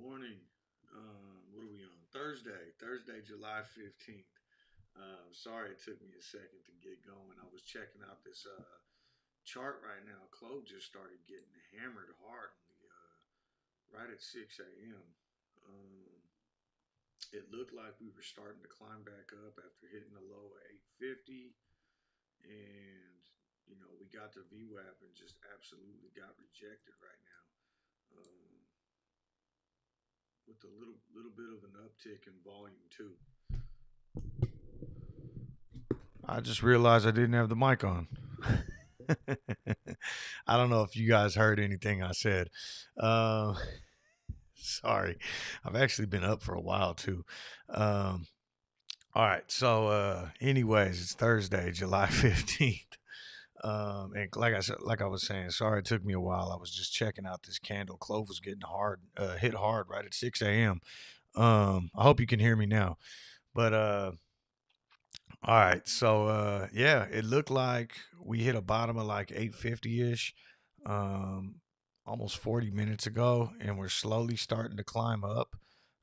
Morning. What are we on? Thursday, July 15th. Sorry it took me a second to get going. I was checking out this chart right now. Clove just started getting hammered hard on the right at 6 a.m. Um, it looked like we were starting to climb back up after hitting a low of 850, and we got to VWAP and just absolutely got rejected right now. With a little bit of an uptick in volume too. I just realized I didn't have the mic on. I don't know if you guys heard anything I said. Uh, Sorry, I've actually been up for a while too. Um, all right, so anyways, it's Thursday, July 15th. And like I said, like I was saying, sorry it took me a while. I was just checking out this candle. Clove was getting hit hard right at 6 a.m. I hope you can hear me now. But all right, so yeah, it looked like we hit a bottom of like 850-ish um almost 40 minutes ago, and we're slowly starting to climb up.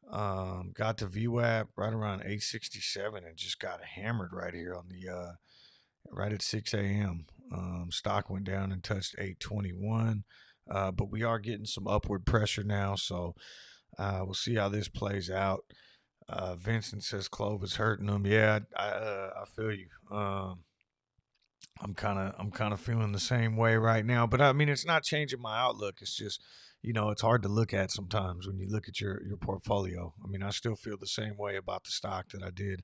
Got to VWAP right around 867 and just got hammered right here on the right at 6 a.m. Stock went down and touched 821. But we are getting some upward pressure now, so we'll see how this plays out. Vincent says Clove is hurting him. Yeah, I feel you. I'm kind of feeling the same way right now. But I mean, it's not changing my outlook. It's just, it's hard to look at sometimes when you look at your portfolio. I mean, I still feel the same way about the stock that I did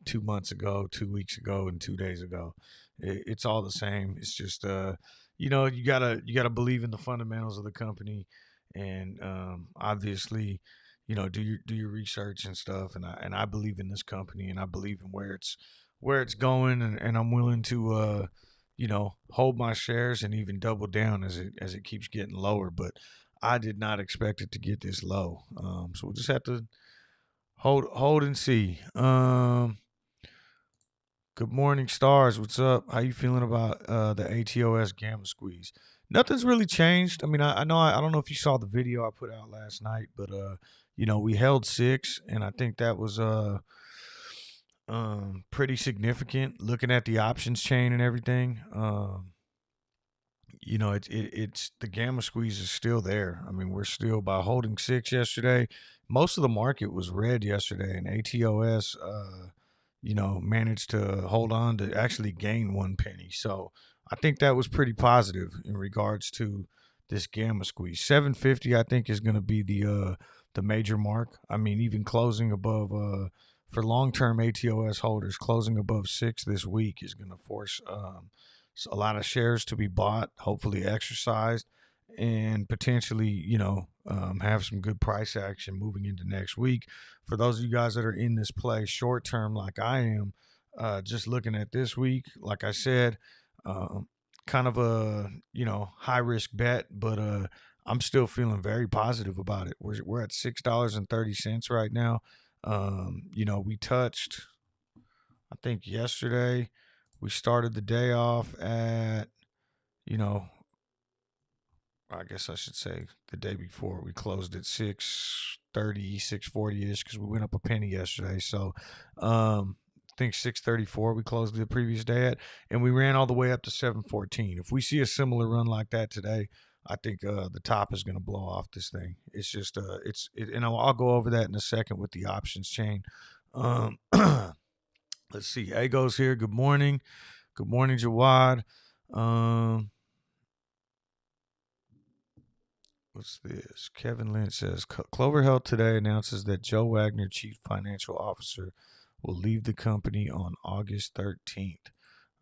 2 months ago, 2 weeks ago, and 2 days ago. It's all the same. It's just you gotta believe in the fundamentals of the company, and obviously, do your research and stuff. And I believe in this company, and I believe in where it's going, and I'm willing to hold my shares and even double down as it keeps getting lower. But I did not expect it to get this low. So we'll just have to hold and see. Good morning, stars. What's up? How you feeling about the ATOS gamma squeeze? Nothing's really changed. I mean, I know I don't know if you saw the video I put out last night, but we held six, and I think that was pretty significant. Looking at the options chain and everything, it's the gamma squeeze is still there. I mean, we're still by holding six yesterday. Most of the market was red yesterday, and ATOS, managed to hold on to actually gain 1 penny. So I think that was pretty positive in regards to this gamma squeeze. 750, I think, is going to be the major mark. I mean, even closing above for long-term ATOS holders, closing above six this week is going to force a lot of shares to be bought, hopefully exercised, and potentially, have some good price action moving into next week. For those of you guys that are in this play short term, like I am, just looking at this week, like I said, kind of a high risk bet, but I'm still feeling very positive about it. We're at $6.30 right now. We touched, I think yesterday, we started the day off at, you know, I guess I should say the day before we closed at 6:30, 6:40 ish, because we went up a penny yesterday. So, I think 6:34 we closed the previous day at, and we ran all the way up to 7:14. If we see a similar run like that today, I think the top is going to blow off this thing. It's just and I'll go over that in a second with the options chain. Let's see. Ago's here. Good morning. Good morning, Jawad. Um, What's this? Kevin Lynch says Clover Health today announces that Joe Wagner, Chief Financial Officer, will leave the company on August 13th.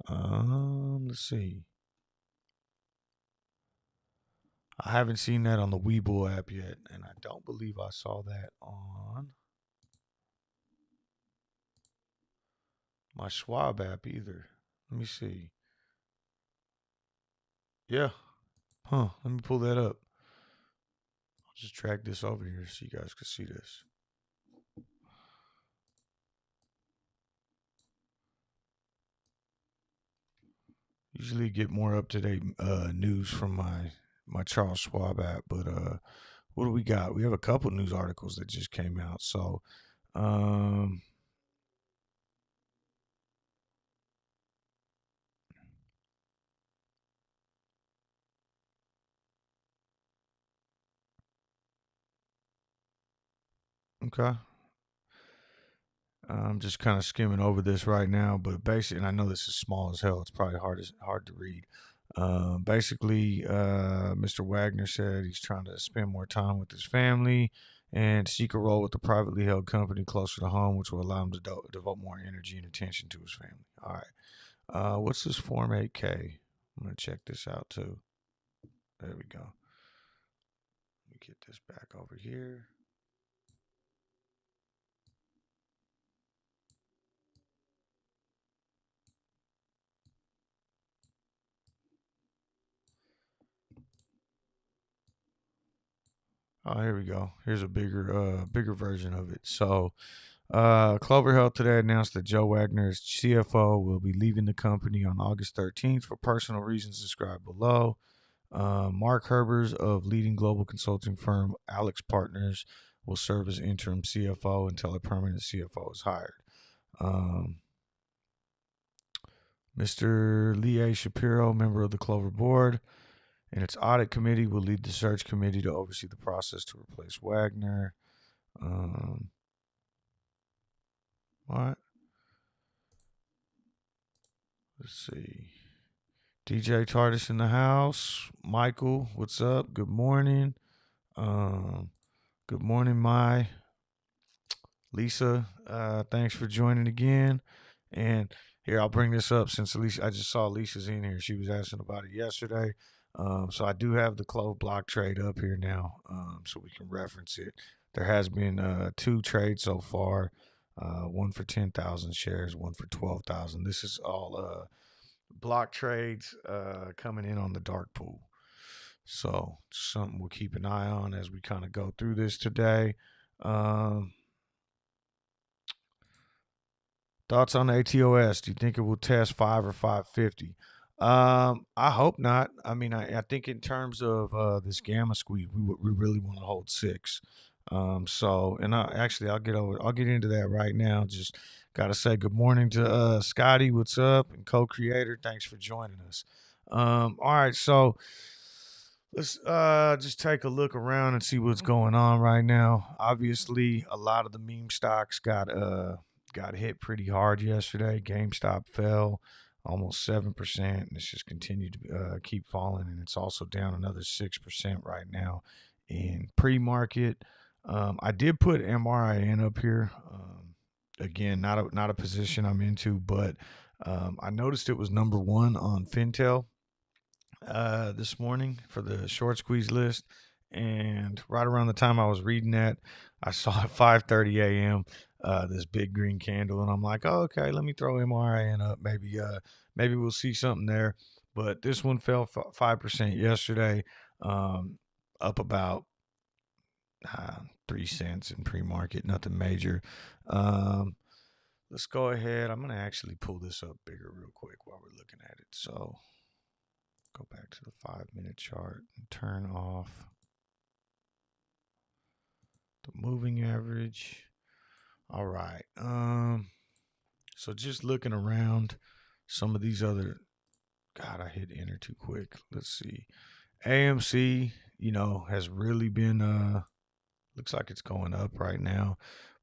Let's see. I haven't seen that on the webull app yet, and I don't believe I saw that on my Schwab app either. Let me see. Yeah. Huh. Let me pull that up. I'll just drag this over here so you guys can see this. Usually get more up to date news from my Charles Schwab app, but what do we got? We have a couple news articles that just came out. So, um, okay. I'm just kind of skimming over this right now, but basically, and I know this is small as hell. It's probably hard to read. Basically, Mr. Wagner said he's trying to spend more time with his family and seek a role with the privately held company closer to home, which will allow him to devote more energy and attention to his family. All right. What's this Form 8K? I'm gonna check this out too. There we go. Let me get this back over here. Oh, here we go. Here's a bigger version of it. So, Clover Health today announced that Joe Wagner's CFO will be leaving the company on August 13th for personal reasons described below. Mark Herbers of leading global consulting firm Alex Partners will serve as interim CFO until a permanent CFO is hired. Um, Mr. Lee A. Shapiro, member of the Clover board, and its audit committee will lead the search committee to oversee the process to replace Wagner. Um, what? Let's see. DJ Tardis in the house. Michael, what's up? Good morning. Um, good morning, my Lisa. Thanks for joining again. And here, I'll bring this up since Lisa, I just saw Lisa's in here. She was asking about it yesterday. So I do have the Clove block trade up here now, so we can reference it. There has been 2 trades so far. One for 10,000 shares, one for 12,000. This is all block trades coming in on the dark pool. So something we'll keep an eye on as we kind of go through this today. Um, Thoughts on the ATOS? Do you think it will test 5 or 550? I hope not. I mean, I think in terms of this gamma squeeze, we really want to hold 6. And I'll get into that right now. Just gotta say good morning to Scotty. What's up? And co-creator, thanks for joining us. All right, so let's just take a look around and see what's going on right now. Obviously, a lot of the meme stocks got hit pretty hard yesterday. GameStop fell almost 7%, and it's just continued to keep falling, and it's also down another 6% right now in pre-market. I did put MRIN up here. Again, not a position I'm into, but I noticed it was number 1 on Fintel this morning for the short squeeze list, and right around the time I was reading that, I saw at 5:30 a.m. This big green candle, and I'm like, oh, okay, let me throw MRIN up. Maybe we'll see something there. But this one fell 5% yesterday, up about 3 cents in pre-market, nothing major. Um, let's go ahead. I'm gonna actually pull this up bigger real quick while we're looking at it. So go back to the 5-minute chart and turn off the moving average. All right. So just looking around some of these other, God, I hit enter too quick. Let's see. AMC, has really been looks like it's going up right now,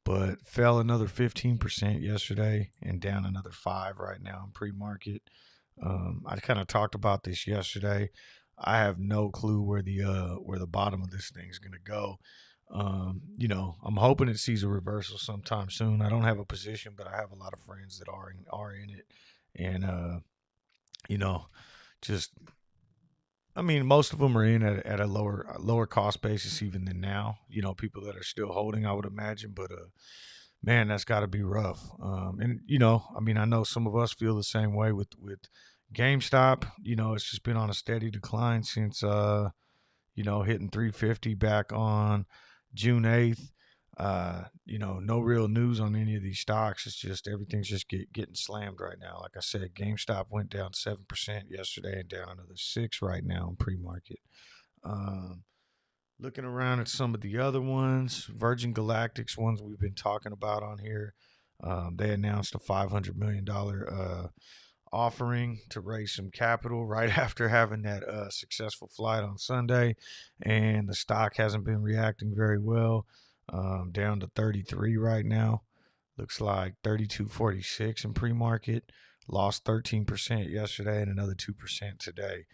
but fell another 15% yesterday and down another 5 right now in pre-market. I kind of talked about this yesterday. I have no clue where the bottom of this thing's gonna go. I'm hoping it sees a reversal sometime soon. I don't have a position, but I have a lot of friends that are in it, and you know, just I mean, most of them are in at a lower cost basis even than now. People that are still holding, I would imagine, but man, that's got to be rough. And I mean, I know some of us feel the same way with GameStop. It's just been on a steady decline since hitting 350 back on June 8th. No real news on any of these stocks. It's just everything's just getting slammed right now. Like I said, GameStop went down 7% yesterday and down another 6 right now in pre-market. Um, Looking around at some of the other ones, Virgin Galactic's ones we've been talking about on here. They announced a $500 million offering to raise some capital right after having that successful flight on Sunday, and the stock hasn't been reacting very well. Down to 33 right now. Looks like 32.46 in pre-market. Lost 13% yesterday and another 2% today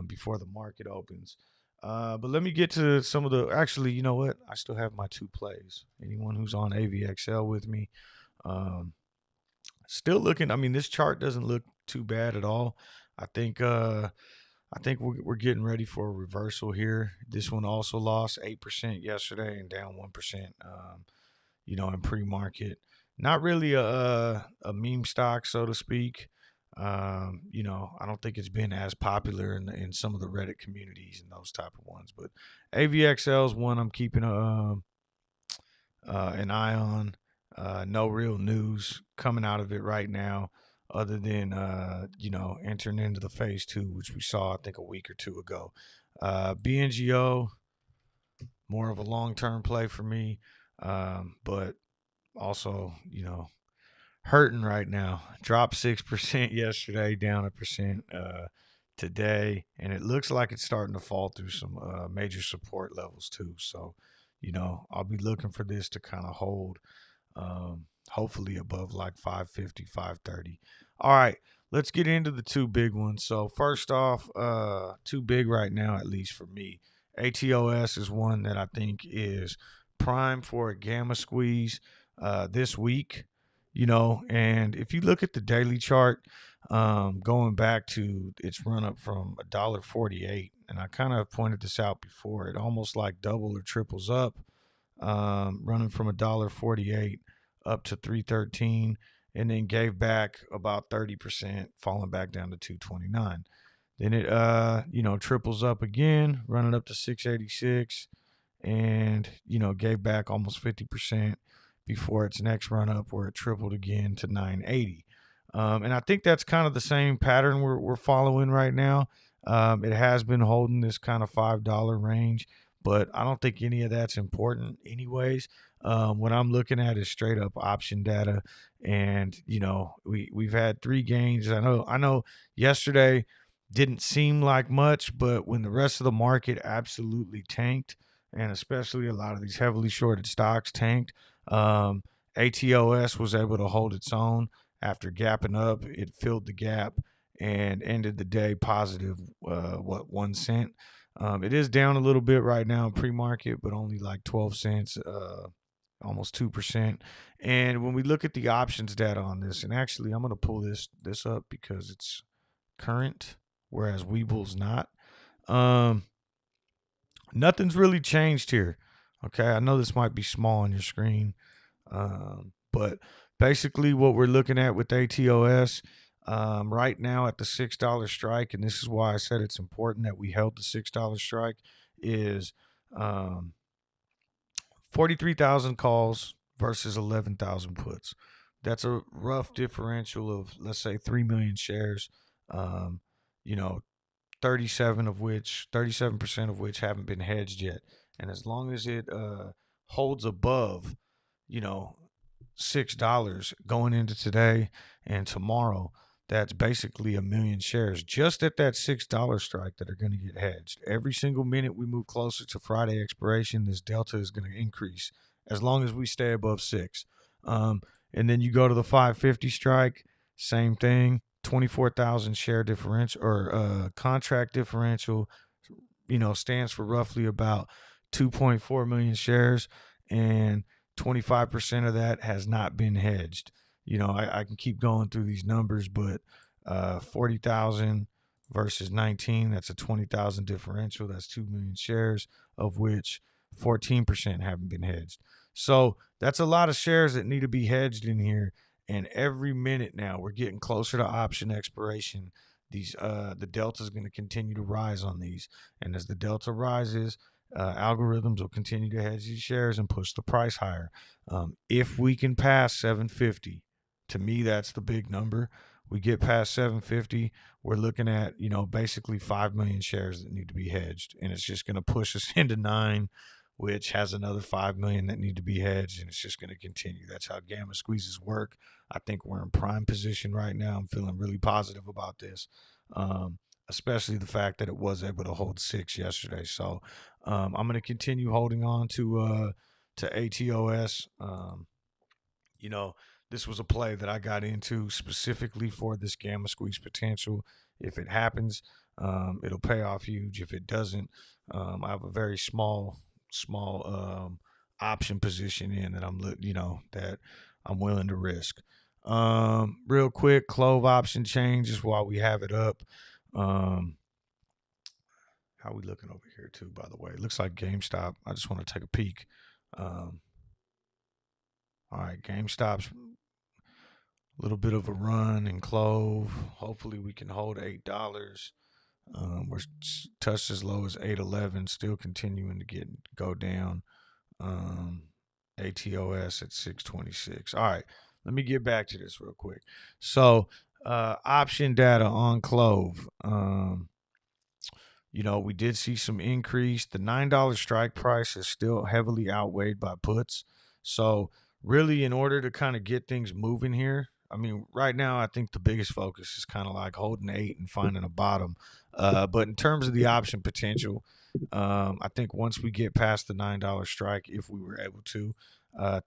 before the market opens. But let me get to some of the. Actually, you know what? I still have my two plays. Anyone who's on AVXL with me, um, still looking. I mean, this chart doesn't look too bad at all. I think. I think we're getting ready for a reversal here. This one also lost 8% yesterday and down 1%. In pre-market. Not really a meme stock, so to speak. I don't think it's been as popular in some of the Reddit communities and those type of ones. But AVXL is one I'm keeping an eye on. No real news coming out of it right now, other than entering into the phase two, which we saw I think a week or two ago. BNGO, more of a long term play for me, but also hurting right now. Dropped 6% yesterday, down 1% today, and it looks like it's starting to fall through some major support levels too. So, I'll be looking for this to kind of hold, hopefully above like 550, 530. All right, let's get into the two big ones. So first off, too big right now, at least for me. ATOS is one that I think is prime for a gamma squeeze this week. And if you look at the daily chart, going back to its run up from $1.48, and I kind of pointed this out before, it almost like double or triples up, running from $1.48 up to 313, and then gave back about 30%, falling back down to 229. Then it triples up again, running up to 686, and gave back almost 50% before its next run up, where it tripled again to 980. And I think that's kind of the same pattern we're following right now. It has been holding this kind of $5 range, but I don't think any of that's important anyways. What I'm looking at is straight up option data, and we've had 3 gains. I know yesterday didn't seem like much, but when the rest of the market absolutely tanked, and especially a lot of these heavily shorted stocks tanked, ATOS was able to hold its own after gapping up. It filled the gap and ended the day positive, 1 cent. It is down a little bit right now in pre-market, but only like 12 cents, almost 2%. And when we look at the options data on this, and actually I'm going to pull this up because it's current, whereas webull's not. Nothing's really changed here. Okay, I know this might be small on your screen, but basically what we're looking at with ATOS right now at the $6 strike, and this is why I said it's important that we held the $6 strike, is 43,000 calls versus 11,000 puts. That's a rough differential of, let's say, 3 million shares. Um, you know, 37% of which haven't been hedged yet. And as long as it holds above, you know, $6 going into today and tomorrow, that's basically a million shares just at that $6 strike that are going to get hedged. Every single minute we move closer to Friday expiration, this delta is going to increase as long as we stay above 6. And then you go to the 550 strike, same thing. 24,000 share differential or contract differential, stands for roughly about 2.4 million shares, and 25% of that has not been hedged. I can keep going through these numbers, but 40,000 versus 19, that's a 20,000 differential. That's 2 million shares, of which 14% haven't been hedged. So that's a lot of shares that need to be hedged in here. And every minute now, we're getting closer to option expiration. The delta is going to continue to rise on these, and as the delta rises, algorithms will continue to hedge these shares and push the price higher. If we can pass 750, to me that's the big number. We get past 750, we're looking at, basically 5 million shares that need to be hedged. And it's just going to push us into 9, which has another 5 million that need to be hedged. And it's just going to continue. That's how gamma squeezes work. I think we're in prime position right now. I'm feeling really positive about this. Especially the fact that it was able to hold 6 yesterday. So I'm going to continue holding on to ATOS. You know, this was a play that I got into specifically for this gamma squeeze potential. If it happens, it'll pay off huge. If it doesn't, I have a very small option position in that that I'm willing to risk. Real quick, Clove option changes while we have it up. How we looking over here too? By the way, it looks like GameStop. I just want to take a peek. Um, all right, GameStop's a little bit of a run in Clove. Hopefully, we can hold $8. We're touched as low as 8.11, still continuing to go down. ATOS at 626. All right, let me get back to this real quick. So, option data on Clove. We did see some increase. The $9 strike price is still heavily outweighed by puts. So, really, in order to kind of get things moving here, I mean, right now, I think the biggest focus is kind of like holding 8 and finding a bottom. But in terms of the option potential, I think once we get past the $9 strike, if we were able to,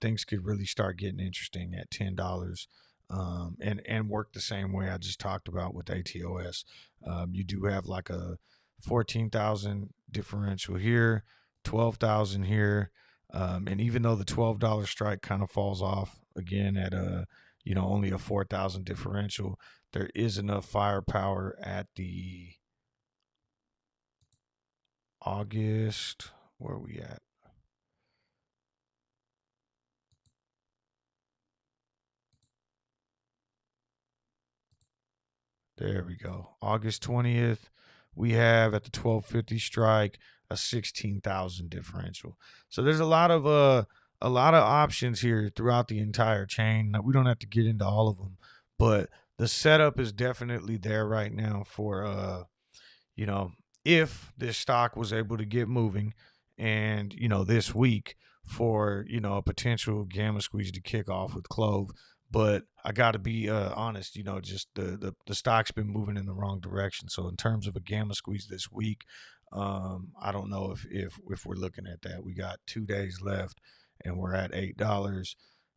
things could really start getting interesting at $10. And work the same way I just talked about with ATOS. You do have like a 14,000 differential here, 12,000 here. And even though the $12 strike kind of falls off again at only a 4,000 differential, there is enough firepower at the August. Where are we at? There we go. August 20th, we have at the 1250 strike a 16,000 differential. So there's a lot of options here throughout the entire chain. We don't have to get into all of them, but the setup is definitely there right now for you know, if this stock was able to get moving and, this week for, a potential gamma squeeze to kick off with Clove. But I got to be honest, just the stock's been moving in the wrong direction. So in terms of a gamma squeeze this week, I don't know if we're looking at that. We got 2 days left and we're at $8.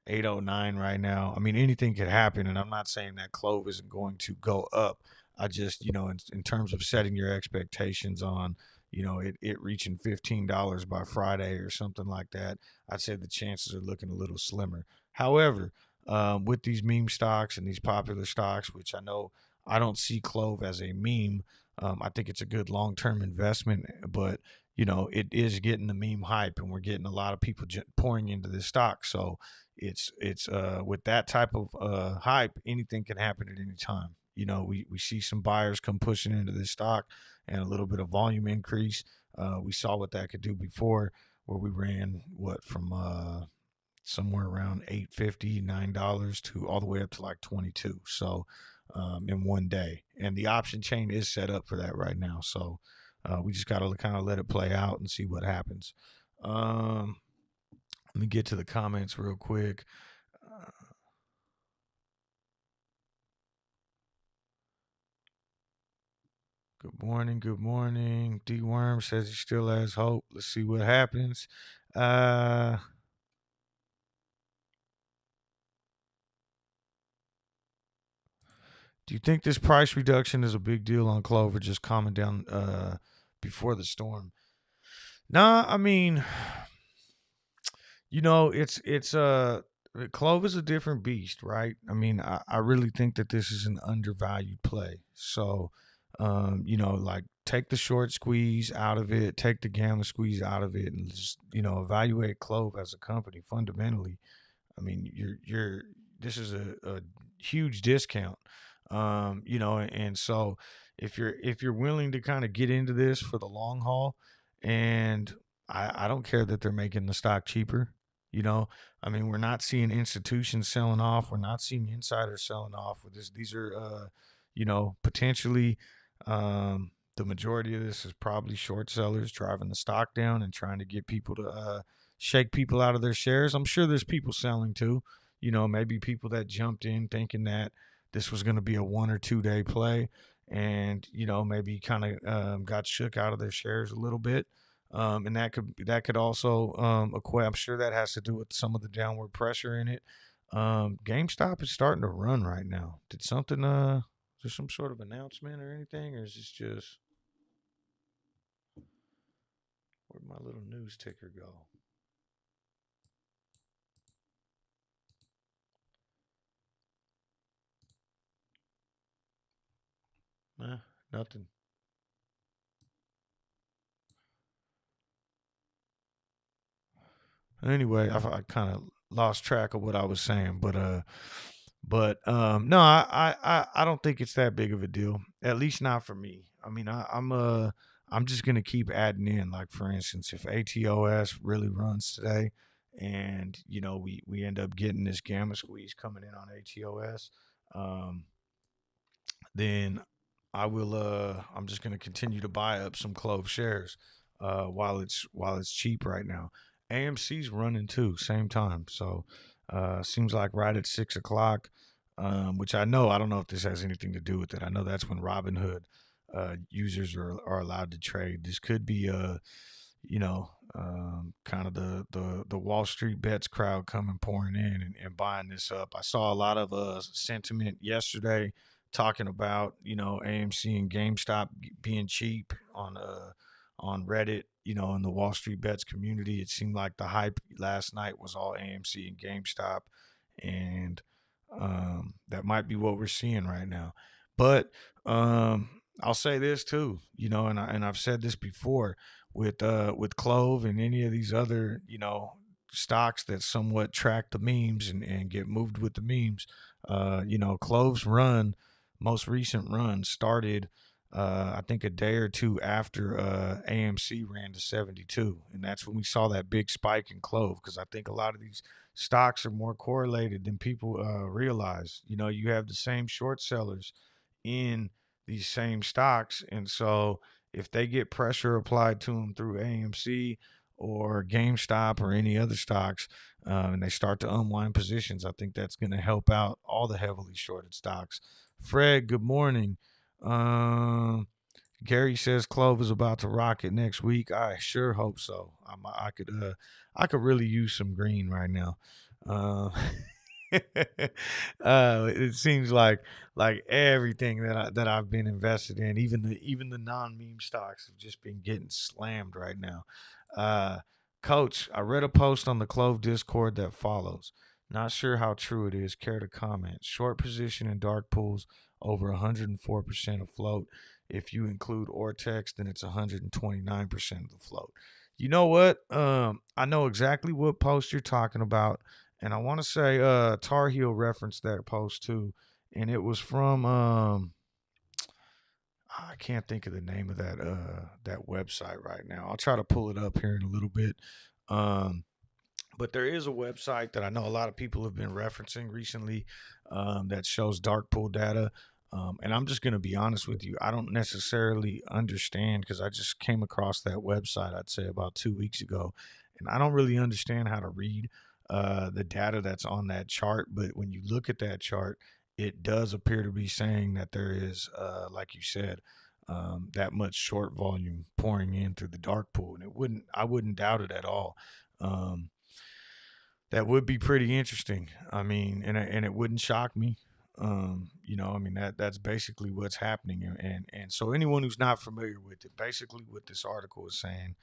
809 right now. I mean, anything could happen, and I'm not saying that Clove isn't going to go up. I just, in terms of setting your expectations on, it reaching $15 by Friday or something like that, I'd say the chances are looking a little slimmer. However, with these meme stocks and these popular stocks, which I know I don't see Clove as a meme, I think it's a good long term investment, but it is getting the meme hype, and we're getting a lot of people pouring into this stock. So it's with that type of hype, anything can happen at any time. We see some buyers come pushing into this stock and a little bit of volume increase. We saw what that could do before, where we ran from somewhere around $8.50, $9 to all the way up to like 22. So in one day, and the option chain is set up for that right now. So we just got to kind of let it play out and see what happens. Let me get to the comments real quick. Good morning. Good morning. D Worm says he still has hope. Let's see what happens. Do you think this price reduction is a big deal on Clover just calming down before the storm? Nah, I mean, it's Clove is a different beast, right? I mean, I really think that this is an undervalued play. So, like take the short squeeze out of it, take the gamma squeeze out of it, and just evaluate Clove as a company fundamentally. I mean, you're this is a huge discount, and so if you're willing to kind of get into this for the long haul, and I don't care that they're making the stock cheaper. You know, I mean, we're not seeing institutions selling off. We're not seeing insiders selling off. With this, these are, potentially, the majority of this is probably short sellers driving the stock down and trying to get people to shake people out of their shares. I'm sure there's people selling too. Maybe people that jumped in thinking that this was going to be a 1 or 2 day play, and maybe kind of got shook out of their shares a little bit. And that could also equate. I'm sure that has to do with some of the downward pressure in it. GameStop is starting to run right now. Did something? Is there some sort of announcement or anything, or is this just where'd my little news ticker go? Nah, nothing. Anyway, I kind of lost track of what I was saying, but no, I don't think it's that big of a deal. At least not for me. I mean, I'm just gonna keep adding in. Like for instance, if ATOS really runs today, and we end up getting this gamma squeeze coming in on ATOS, um, then I'm just gonna continue to buy up some Clove shares while it's cheap right now. AMC's running too, same time. So seems like right at 6 o'clock, which I don't know if this has anything to do with it. I know that's when Robinhood users are allowed to trade. This could be kind of the Wall Street bets crowd coming pouring in and buying this up. I saw a lot of sentiment yesterday talking about AMC and GameStop being cheap on Reddit. In the Wall Street bets community, it seemed like the hype last night was all AMC and GameStop, and that might be what we're seeing right now. But I'll say this too, and I've said this before with Clove and any of these other stocks that somewhat track the memes and get moved with the memes. Clove's most recent run started I think a day or two after AMC ran to 72, and that's when we saw that big spike in Clove, because I think a lot of these stocks are more correlated than people realize. You have the same short sellers in these same stocks, and so if they get pressure applied to them through AMC or GameStop or any other stocks, and they start to unwind positions, I think that's going to help out all the heavily shorted stocks. Fred, good morning. Um, Gary says Clove is about to rock it next week. I sure hope so. I could really use some green right now. Uh, it seems like everything that I've been invested in, even the non meme stocks, have just been getting slammed right now. Uh, Coach, I read a post on the Clove Discord that follows. Not sure how true it is. Care to comment? Short position in dark pools over 104% afloat. If you include Ortex, then it's 129% of the float. You know what? I know exactly what post you're talking about, and I want to say Tar Heel referenced that post too, and it was from I can't think of the name of that website right now. I'll try to pull it up here in a little bit. Um, but there is a website that I know a lot of people have been referencing recently that shows dark pool data. And I'm just going to be honest with you. I don't necessarily understand, because I just came across that website, I'd say about 2 weeks ago. And I don't really understand how to read the data that's on that chart. But when you look at that chart, it does appear to be saying that there is, like you said, that much short volume pouring in through the dark pool. And I wouldn't doubt it at all. Um, that would be pretty interesting. I mean, and it wouldn't shock me. I mean, that's basically what's happening, and so anyone who's not familiar with it, basically what this article is saying,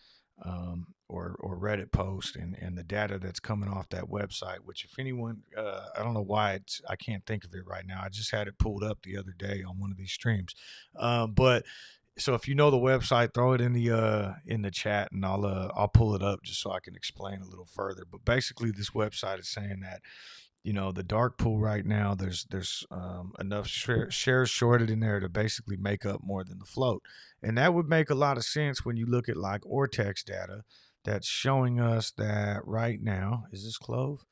or Reddit post, and the data that's coming off that website. Which, if anyone, I don't know why I can't think of it right now. I just had it pulled up the other day on one of these streams, but so if you know the website, throw it in the chat, and I'll pull it up just so I can explain a little further. But basically, this website is saying that the dark pool right now, there's enough shares shorted in there to basically make up more than the float, and that would make a lot of sense when you look at like Ortex data that's showing us that right now, is this Clove?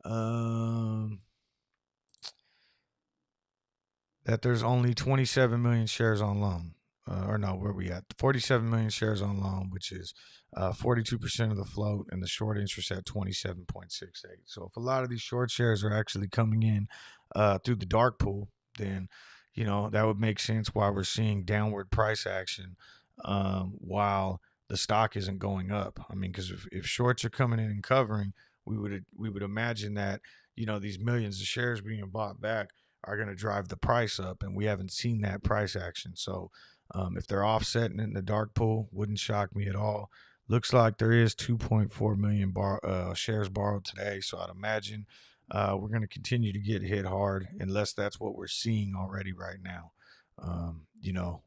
Um, that there's only 27 million shares on loan. Or no, where we at? 47 million shares on loan, which is 42% of the float, and the short interest at 27.68. So if a lot of these short shares are actually coming in through the dark pool, then that would make sense why we're seeing downward price action while the stock isn't going up. I mean, because if shorts are coming in and covering, we would imagine that these millions of shares being bought back are going to drive the price up, and we haven't seen that price action. So if they're offsetting in the dark pool, wouldn't shock me at all. Looks like there is 2.4 million shares borrowed today, so I'd imagine we're going to continue to get hit hard unless that's what we're seeing already right now.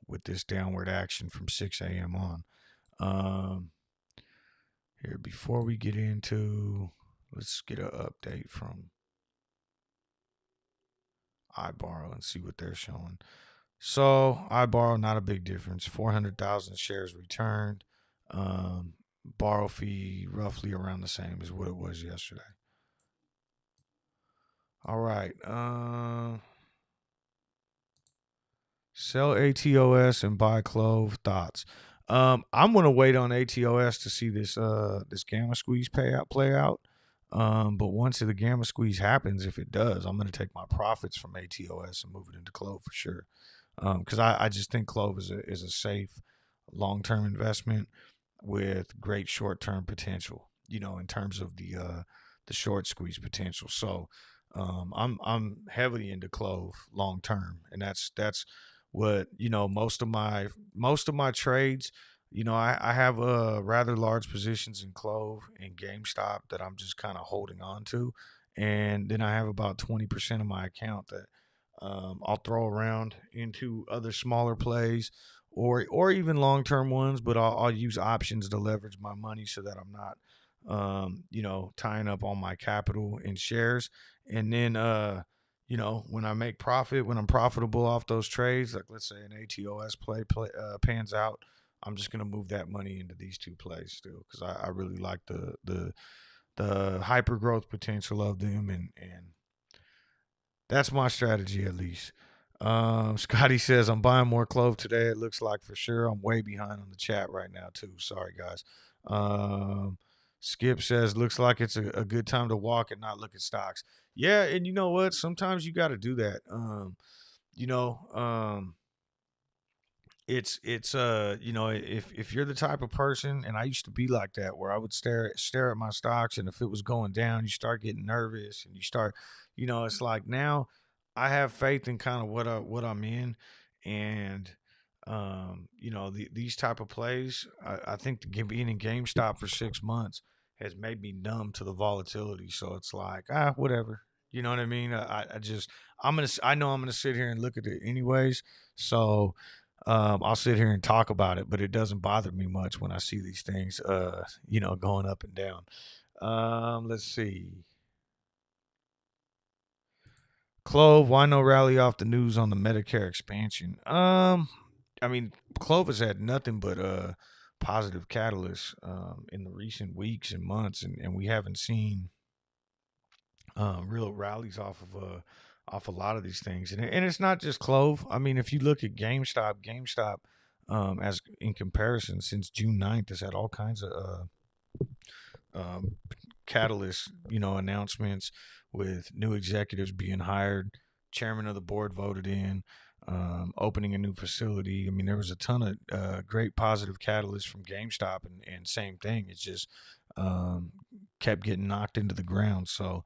With this downward action from 6 a.m. on. Here, before we get into, let's get an update from iBorrow and see what they're showing. So iBorrow, not a big difference. 400,000 shares returned. Borrow fee roughly around the same as what it was yesterday. All right. Sell ATOS and buy Clove. Thoughts? I'm gonna wait on ATOS to see this gamma squeeze play out. But once the gamma squeeze happens, if it does, I'm gonna take my profits from ATOS and move it into Clove for sure. Because I just think Clove is a safe long term investment with great short term potential. In terms of the short squeeze potential. So I'm heavily into Clove long term, and that's what most of my trades. I have rather large positions in Clove and GameStop that I'm just kind of holding on to, and then I have about 20% of my account that I'll throw around into other smaller plays or even long term ones, but I'll use options to leverage my money so that I'm not tying up all my capital in shares. And then when I make profit, when I'm profitable off those trades, like let's say an ATOS play pans out, I'm just gonna move that money into these two plays still because I really like the hyper growth potential of them, and that's my strategy at least. Scotty says I'm buying more Clove today. It looks like for sure. I'm way behind on the chat right now too. Sorry guys. Skip says looks like it's a good time to walk and not look at stocks. Yeah, and you know what? Sometimes you got to do that. You know, it's if you're the type of person, and I used to be like that, where I would stare at my stocks, and if it was going down, you start getting nervous, and you start, it's like now I have faith in kind of what I'm in, and these type of plays, I think being in GameStop for 6 months has made me numb to the volatility, so it's like whatever. You know what I mean? I know I'm gonna sit here and look at it anyways, so I'll sit here and talk about it, but it doesn't bother me much when I see these things, going up and down. Let's see. Clove, why no rally off the news on the Medicare expansion? I mean, Clove has had nothing but positive catalysts in the recent weeks and months, and we haven't seen real rallies off a lot of these things, and it's not just Clove. I mean, if you look at GameStop, as in comparison, since June 9th, has had all kinds of um, catalyst, announcements with new executives being hired, chairman of the board voted in, opening a new facility. I mean, there was a ton of great positive catalysts from GameStop, and same thing. It's just um, kept getting knocked into the ground. So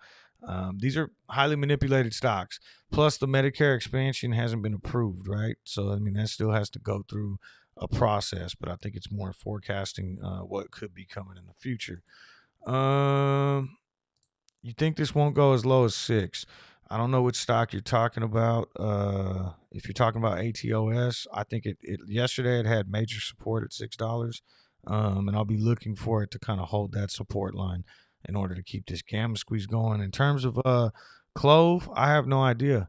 these are highly manipulated stocks. Plus, the Medicare expansion hasn't been approved, right? So, I mean, that still has to go through a process, but I think it's more forecasting what could be coming in the future. Um, you think this won't go as low as 6? I don't know which stock you're talking about. If you're talking about ATOS, I think it yesterday it had major support at $6. And I'll be looking for it to kind of hold that support line in order to keep this gamma squeeze going. In terms of Clove, I have no idea.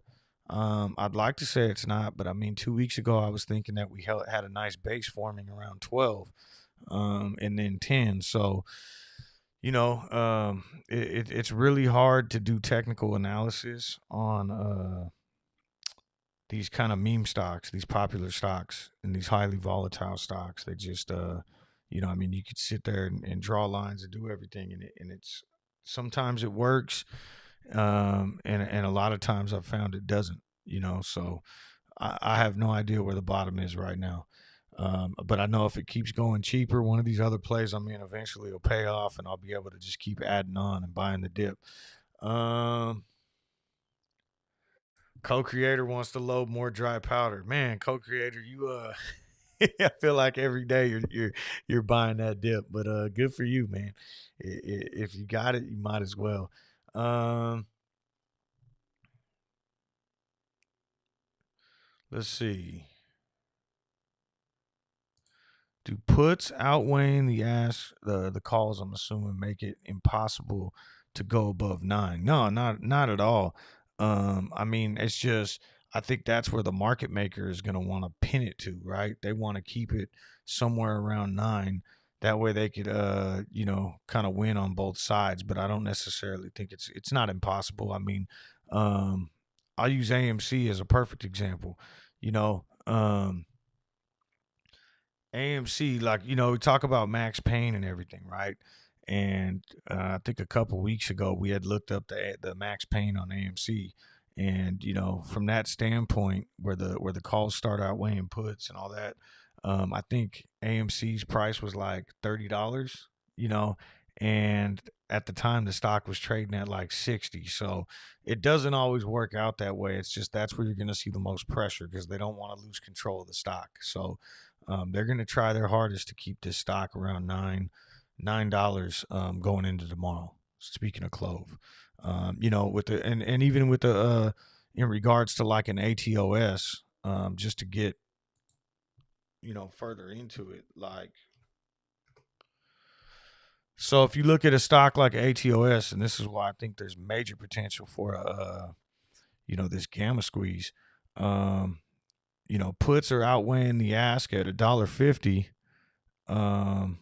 I'd like to say it's not, but I mean, 2 weeks ago I was thinking that we had a nice base forming around 12. and then 10. So, it's really hard to do technical analysis on these kind of meme stocks, these popular stocks, and these highly volatile stocks. They just, I mean, you could sit there and draw lines and do everything, and it's sometimes it works, and a lot of times I've found it doesn't. So I have no idea where the bottom is right now. But I know if it keeps going cheaper, one of these other plays I'm in eventually will pay off, and I'll be able to just keep adding on and buying the dip. Um, Co-creator wants to load more dry powder. Man, co-creator, you I feel like every day you're buying that dip, but good for you, man. If you got it, you might as well. Um, let's see. Do puts outweighing the calls? I'm assuming make it impossible to go above 9. No, not at all. I mean, it's just I think that's where the market maker is going to want to pin it to, right? They want to keep it somewhere around 9. That way they could, kind of win on both sides. But I don't necessarily think it's not impossible. I mean, um, I'll use AMC as a perfect example. You know, AMC, like, we talk about Max Payne and everything, right? And I think a couple weeks ago we had looked up the Max Payne on AMC, and from that standpoint, where the calls start out weighing puts and all that, I think AMC's price was like $30, you know, and at the time the stock was trading at like 60. So it doesn't always work out that way. It's just that's where you're going to see the most pressure because they don't want to lose control of the stock. So they're going to try their hardest to keep this stock around $9 going into tomorrow. Speaking of Clove, with the and even with the in regards to like an ATOS, just to get further into it, like, so if you look at a stock like ATOS, and this is why I think there's major potential for this gamma squeeze. Um, puts are outweighing the ask at $1.50. Um,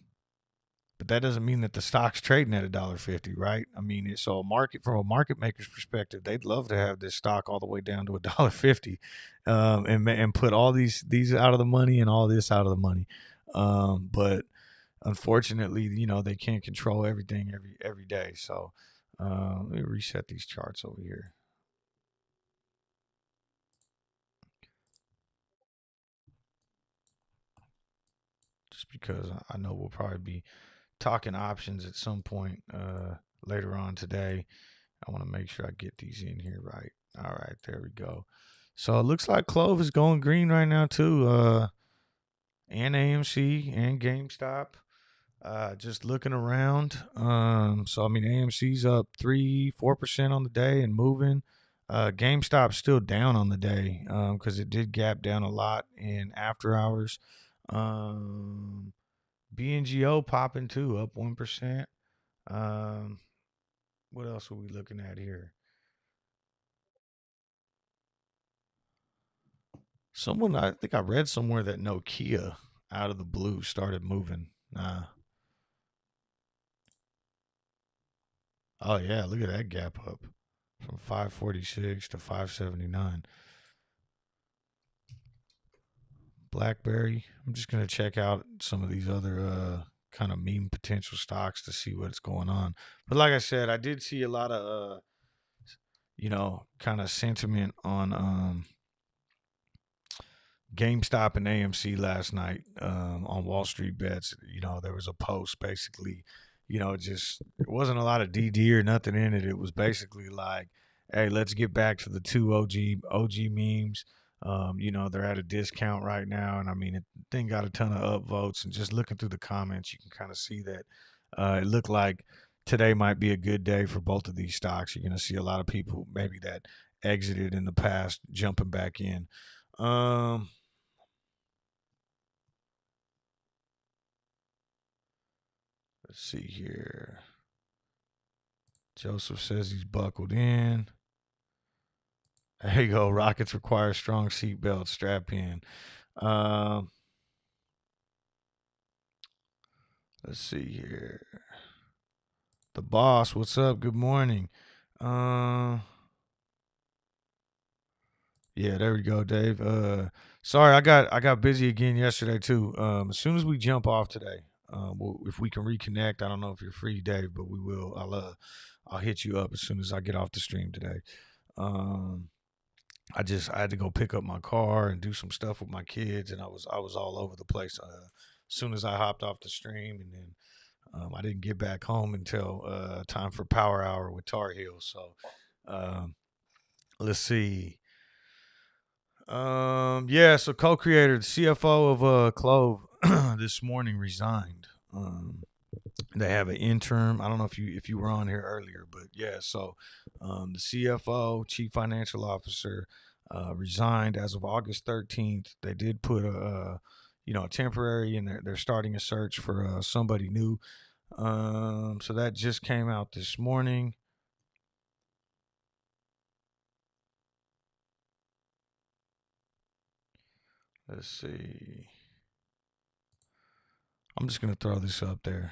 but that doesn't mean that the stock's trading at $1.50, right? I mean, so from a market maker's perspective, they'd love to have this stock all the way down to $1.50, and put all these out of the money and all this out of the money. But unfortunately, they can't control everything every day. So let me reset these charts over here, just because I know we'll probably be talking options at some point later on today. I want to make sure I get these in here right. All right, there we go. So it looks like Clove is going green right now too, and AMC and GameStop. Just looking around. So I mean, AMC's up 3-4% on the day and moving. GameStop's still down on the day because it did gap down a lot in after hours. BNGO popping too, up 1%. Um, what else are we looking at here? I think I read somewhere that Nokia out of the blue started moving. Oh yeah, look at that gap up from 546 to 579. BlackBerry. I'm just gonna check out some of these other kind of meme potential stocks to see what's going on. But like I said, I did see a lot of kind of sentiment on GameStop and AMC last night on Wall Street Bets. There was a post basically, just it wasn't a lot of DD or nothing in it. It was basically like, hey, let's get back to the two OG memes. They're at a discount right now, and I mean, it thing got a ton of upvotes. And just looking through the comments, you can kind of see that it looked like today might be a good day for both of these stocks. You're going to see a lot of people maybe that exited in the past jumping back in. Um, Let's see here. Joseph says he's buckled in. There you go. Rockets require strong seatbelt. Strap in. Um, Let's see here. The boss, what's up? Good morning. Uh, yeah, there we go, Dave. Sorry, I got busy again yesterday too. As soon as we jump off today, if we can reconnect, I don't know if you're free, Dave, but we will. I'll hit you up as soon as I get off the stream today. Um, I had to go pick up my car and do some stuff with my kids, and I was all over the place. As soon as I hopped off the stream, and then I didn't get back home until time for Power Hour with Tar Heels. So um, let's see. Yeah, so co-creator, the CFO of Clove, this morning resigned. They have an interim. I don't know if you were on here earlier, but yeah. So the CFO, Chief Financial Officer, resigned as of August 13th. They did put a temporary, and they're starting a search for somebody new. So that just came out this morning. Let's see. I'm just gonna throw this up there.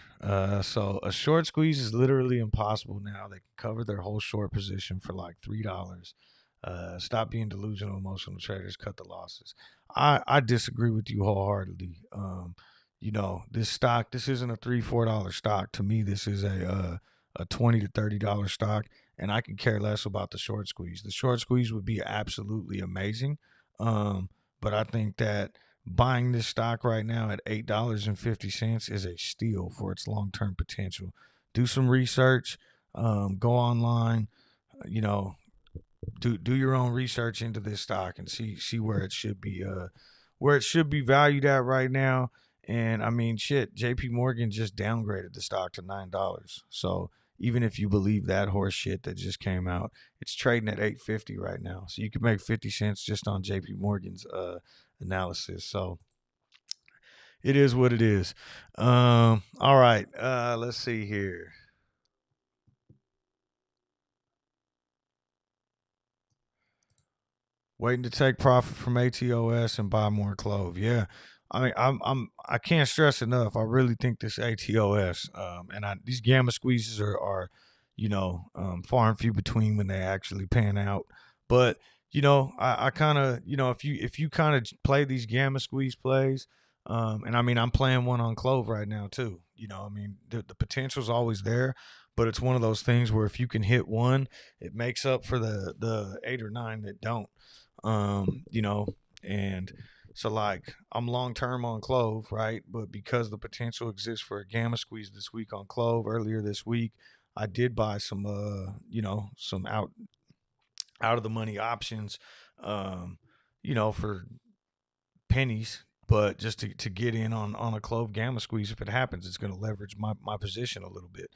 So a short squeeze is literally impossible now. They can cover their whole short position for like $3. Stop being delusional, emotional traders. Cut the losses. I disagree with you wholeheartedly. This stock. This isn't a $3-4 stock. To me, this is a $20 to $30 stock, and I can care less about the short squeeze. The short squeeze would be absolutely amazing, but I think that buying this stock right now at $8.50 is a steal for its long term potential. Do some research. Go online. You know, do your own research into this stock and see where it should be valued at right now. And I mean, shit, J.P. Morgan just downgraded the stock to $9. So even if you believe that horse shit that just came out, it's trading at 8.50 right now. So you can make 50 cents just on J.P. Morgan's analysis. So it is what it is. All right. Let's see here. Waiting to take profit from ATOS and buy more Clove. Yeah, I mean, I can't stress enough. I really think this ATOS these gamma squeezes are far and few between when they actually pan out. But I kind of if you kind of play these gamma squeeze plays, and I mean I'm playing one on Clove right now too. I mean the potential's always there, but it's one of those things where if you can hit one, it makes up for the 8 or 9 that don't. You know, and so like I'm long term on Clove, right? But because the potential exists for a gamma squeeze this week on Clove earlier this week, I did buy some some out of the money options, um, for pennies. But just to get in on a Clove gamma squeeze, if it happens, it's going to leverage my position a little bit.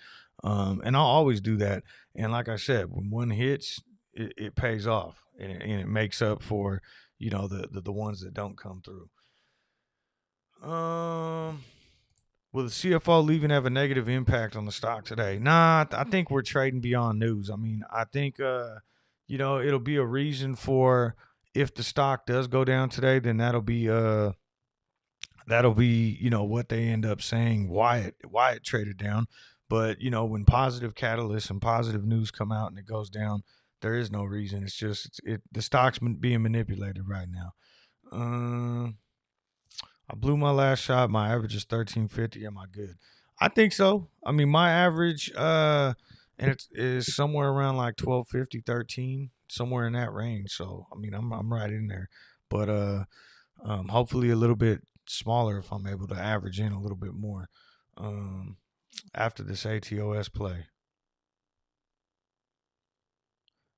And I'll always do that. And like I said, when one hits, it pays off, and it makes up for the ones that don't come through. Will the CFO leaving have a negative impact on the stock today? Nah, I think we're trading beyond news. I mean, I think it'll be a reason for, if the stock does go down today, then that'll be what they end up saying, why it traded down. But when positive catalysts and positive news come out and it goes down, there is no reason. It's just the stock's being manipulated right now. I blew my last shot. My average is 1350. Am I good? I think so. I mean, my average and it is somewhere around like 1250, 13, somewhere in that range. So I mean, I'm right in there. But hopefully a little bit smaller if I'm able to average in a little bit more um, after this ATOS play.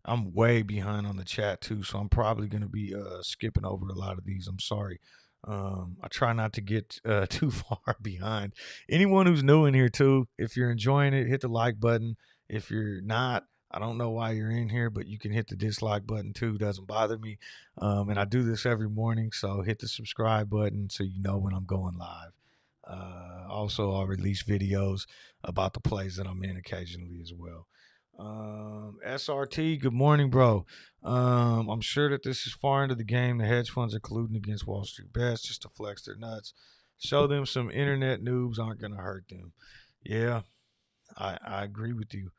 I'm way behind on the chat too, so I'm probably going to be skipping over a lot of these. I'm sorry. I try not to get too far behind. Anyone who's new in here too, if you're enjoying it, hit the like button. If you're not, I don't know why you're in here, but you can hit the dislike button too. Doesn't bother me. And I do this every morning, so hit the subscribe button so you know when I'm going live. Also, I'll release videos about the plays that I'm in occasionally as well. SRT, good morning, bro. I'm sure that this is far into the game. The hedge funds are colluding against Wall Street bets just to flex their nuts. Show them some internet noobs aren't gonna hurt them. Yeah, I agree with you.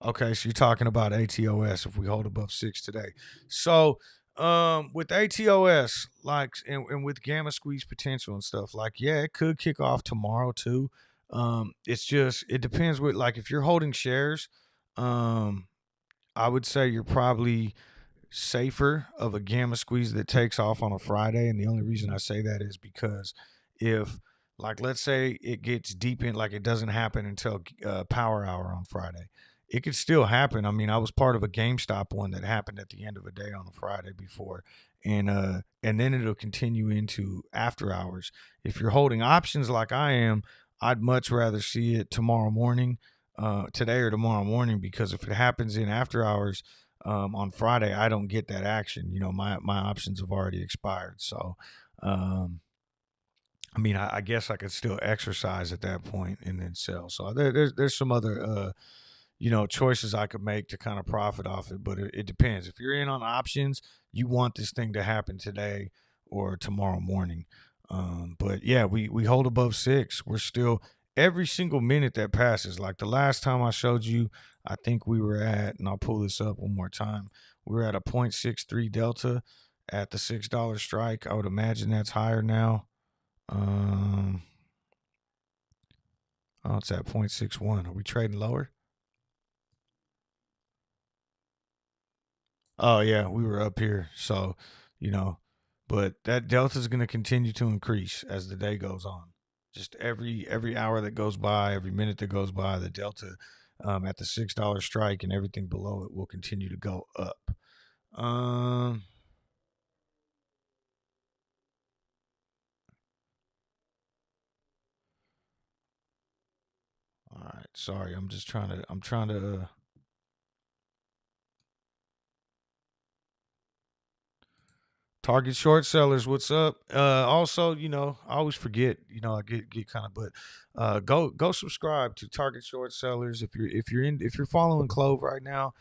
Okay, so you're talking about ATOS if we hold above 6 today. So, with ATOS, like, and with gamma squeeze potential and stuff, like, yeah, it could kick off tomorrow too. It's just, it depends with, like, if you're holding shares, um, I would say you're probably safer of a gamma squeeze that takes off on a Friday. And the only reason I say that is because if, like, let's say it gets deep in, like, it doesn't happen until power hour on Friday, it could still happen. I mean, I was part of a GameStop one that happened at the end of a day on a Friday before, and then it'll continue into after hours. If you're holding options like I am, I'd much rather see it tomorrow morning, today or tomorrow morning, because if it happens in after hours, on Friday, I don't get that action. You know, my options have already expired. So, um, I mean, I guess I could still exercise at that point and then sell. So there's some other choices I could make to kind of profit off it, but it depends. If you're in on options, you want this thing to happen today or tomorrow morning. But yeah, we hold above 6. We're still, every single minute that passes. Like the last time I showed you, I think we were at, and I'll pull this up one more time. We were at a 0.63 delta at the $6 strike. I would imagine that's higher now. Um, oh, it's at 0.61. Are we trading lower? Oh yeah, we were up here. So, you know, but that delta is going to continue to increase as the day goes on. Just every hour that goes by, every minute that goes by, the delta, at the $6 strike and everything below it will continue to go up. Um, all right. Sorry, I'm trying to target short sellers, what's up? Also, I always forget, I get kind of, but go subscribe to Target Short Sellers if you're following Clove right now.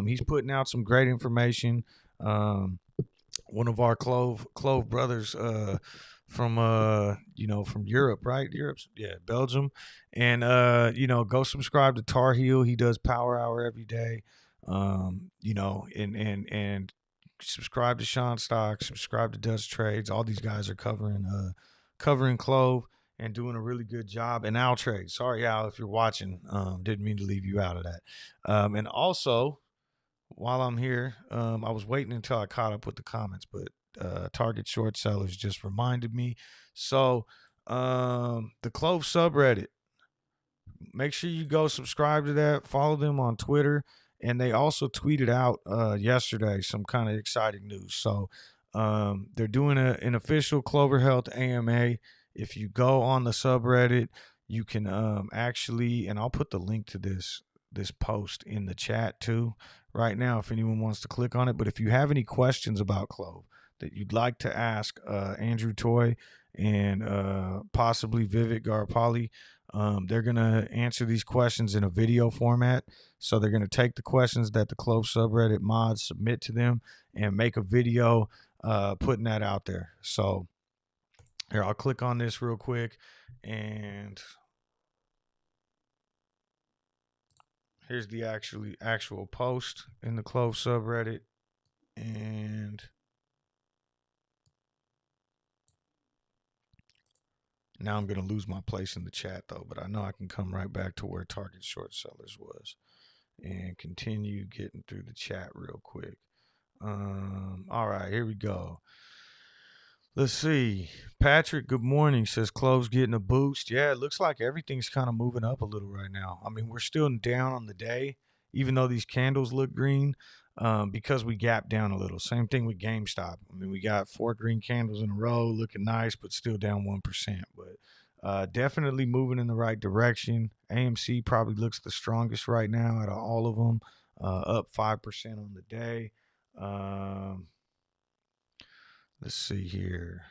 He's putting out some great information. One of our Clove brothers, from from Europe, right? Europe's, yeah, Belgium. And go subscribe to Tar Heel. He does Power Hour every day. And subscribe to Sean Stocks, subscribe to Dutch Trades. All these guys are covering Clove and doing a really good job. And Al Trade. Sorry, Al, if you're watching. Didn't mean to leave you out of that. And also, while I'm here, I was waiting until I caught up with the comments, but Target Short Sellers just reminded me. So, the Clove subreddit, make sure you go subscribe to that, follow them on Twitter, and they also tweeted out yesterday some kind of exciting news. So, they're doing an official Clover Health AMA. If you go on the subreddit, you can actually, and I'll put the link to this post in the chat too right now if anyone wants to click on it. But if you have any questions about Clove that you'd like to ask Andrew Toy and possibly Vivek Garpali, they're going to answer these questions in a video format. So they're going to take the questions that the Clove subreddit mods submit to them and make a video putting that out there. So here, I'll click on this real quick, and here's the actual post in the Clove subreddit. And now I'm going to lose my place in the chat though, but I know I can come right back to where Target Short Sellers was and continue getting through the chat real quick. All right, here we go. Let's see. Patrick, good morning. Says Clove's getting a boost. Yeah, it looks like everything's kind of moving up a little right now. I mean, we're still down on the day, even though these candles look green, because we gapped down a little. Same thing with GameStop. I mean, we got 4 green candles in a row, looking nice, but still down 1%. But definitely moving in the right direction. AMC probably looks the strongest right now out of all of them, up 5% on the day. Um, let's see here.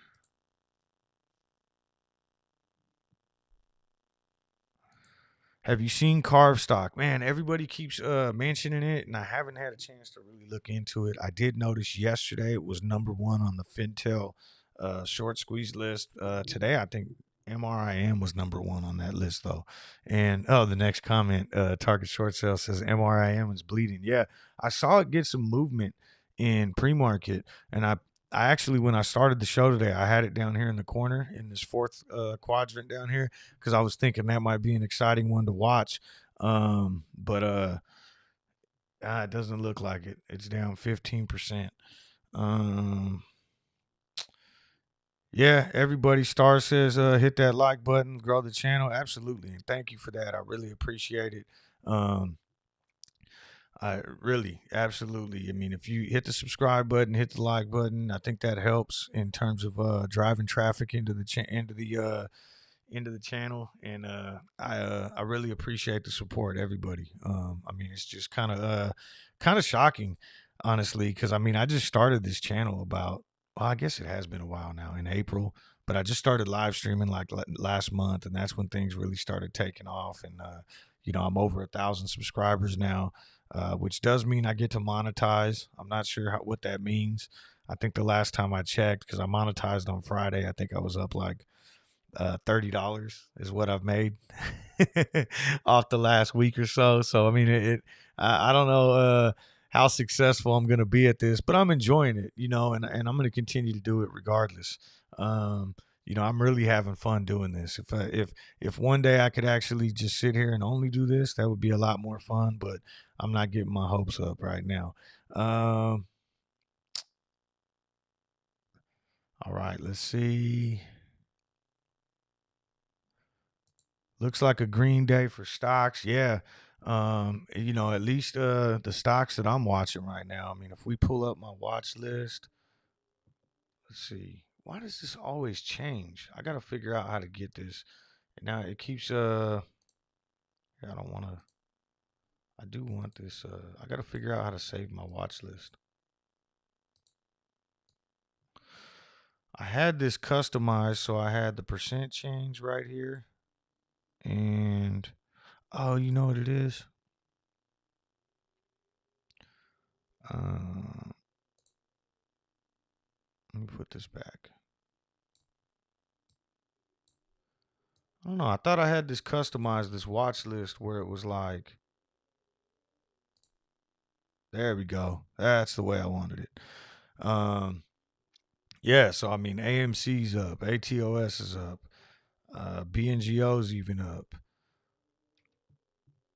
Have you seen Carve Stock? Man, everybody keeps mentioning it, and I haven't had a chance to really look into it. I did notice yesterday it was number one on the Fintel short squeeze list. Today, I think MRIM was number one on that list, though. And oh, the next comment, Target Short Sale says MRIM is bleeding. Yeah, I saw it get some movement in pre-market, and I actually, when I started the show today, I had it down here in the corner in this fourth quadrant down here because I was thinking that might be an exciting one to watch. But it doesn't look like it. It's down 15%. Um, yeah, everybody. Star says, hit that like button, grow the channel. Absolutely, and thank you for that. I really appreciate it. Um, I really, absolutely. I mean, if you hit the subscribe button, hit the like button, I think that helps in terms of driving traffic into the into the channel, and I really appreciate the support, everybody. I mean, it's just kind of shocking, honestly, because I mean, I just started this channel about, well, I guess it has been a while now, in April, but I just started live streaming like last month, and that's when things really started taking off, and I'm over 1,000 subscribers now, which does mean I get to monetize. I'm not sure what that means. I think the last time I checked, because I monetized on Friday, I think I was up like $30 is what I've made off the last week or so. So I mean, I don't know how successful I'm gonna be at this, but I'm enjoying it, and I'm gonna continue to do it regardless. Um, I'm really having fun doing this. If one day I could actually just sit here and only do this, that would be a lot more fun. But I'm not getting my hopes up right now. All right, let's see. Looks like a green day for stocks. Yeah. At least the stocks that I'm watching right now. I mean, if we pull up my watch list, let's see. Why does this always change? I got to figure out how to get this. Now it keeps I don't want to I do want this I got to figure out how to save my watch list. I had this customized, so I had the percent change right here. And oh, you know what it is? Uh, Let me put this back. I don't know. I thought I had this customized, this watch list where it was like, there we go. That's the way I wanted it. Um, yeah. So I mean, AMC's up, ATOS is up, BNGO's even up,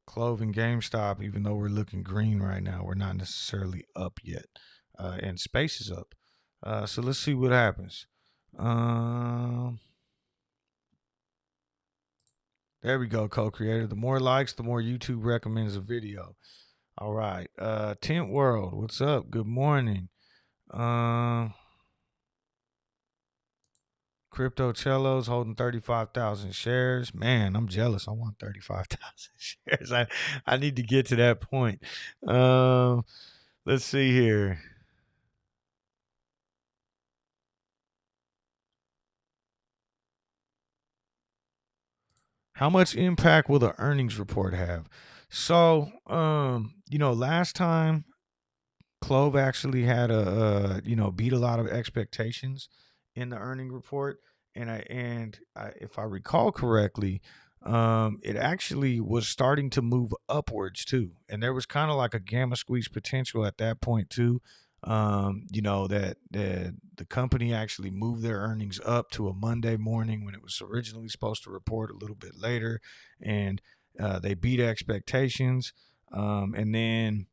Clove and GameStop. Even though we're looking green right now, we're not necessarily up yet, and Space is up. So let's see what happens. Um, there we go, co-creator. The more likes, the more YouTube recommends a video. All right. Tent World, what's up? Good morning. Um, Crypto Cellos holding 35,000 shares. Man, I'm jealous. I want 35,000 shares. I need to get to that point. Um, let's see here. How much impact will the earnings report have? So, last time Clove actually had beat a lot of expectations in the earning report, and if I recall correctly, it actually was starting to move upwards too, and there was kind of like a gamma squeeze potential at that point too. That the company actually moved their earnings up to a Monday morning when it was originally supposed to report a little bit later, and they beat expectations, and then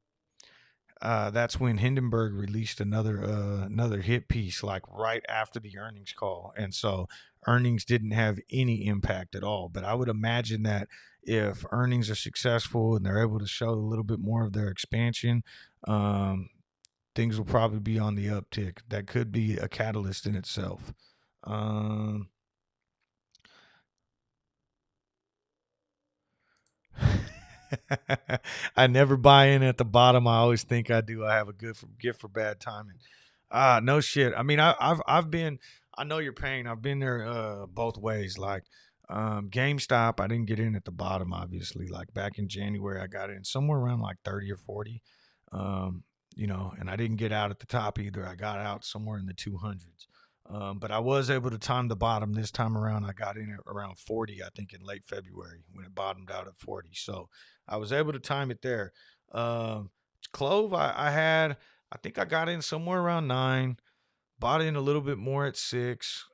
that's when Hindenburg released another hit piece like right after the earnings call, and so earnings didn't have any impact at all. But I would imagine that if earnings are successful and they're able to show a little bit more of their expansion, things will probably be on the uptick. That could be a catalyst in itself. Um, I never buy in at the bottom. I always think I do. I have a good gift for bad timing. No shit. I mean, I've been. I know your pain. I've been there both ways. Like, GameStop, I didn't get in at the bottom, obviously. Like back in January, I got in somewhere around like 30 or 40. Um, and I didn't get out at the top either. I got out somewhere in the 200s. But I was able to time the bottom this time around. I got in at around 40, I think, in late February when it bottomed out at 40. So I was able to time it there. Um, Clove, I think I got in somewhere around 9, bought in a little bit more at 6,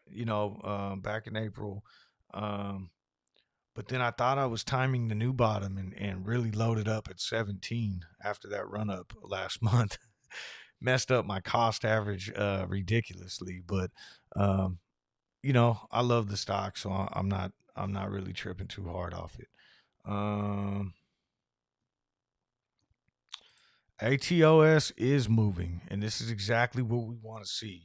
back in April. Um, but then I thought I was timing the new bottom and really loaded up at 17 after that run up last month. Messed up my cost average ridiculously, but um, I love the stock, so I'm not really tripping too hard off it. Um, ATOS is moving, and this is exactly what we want to see.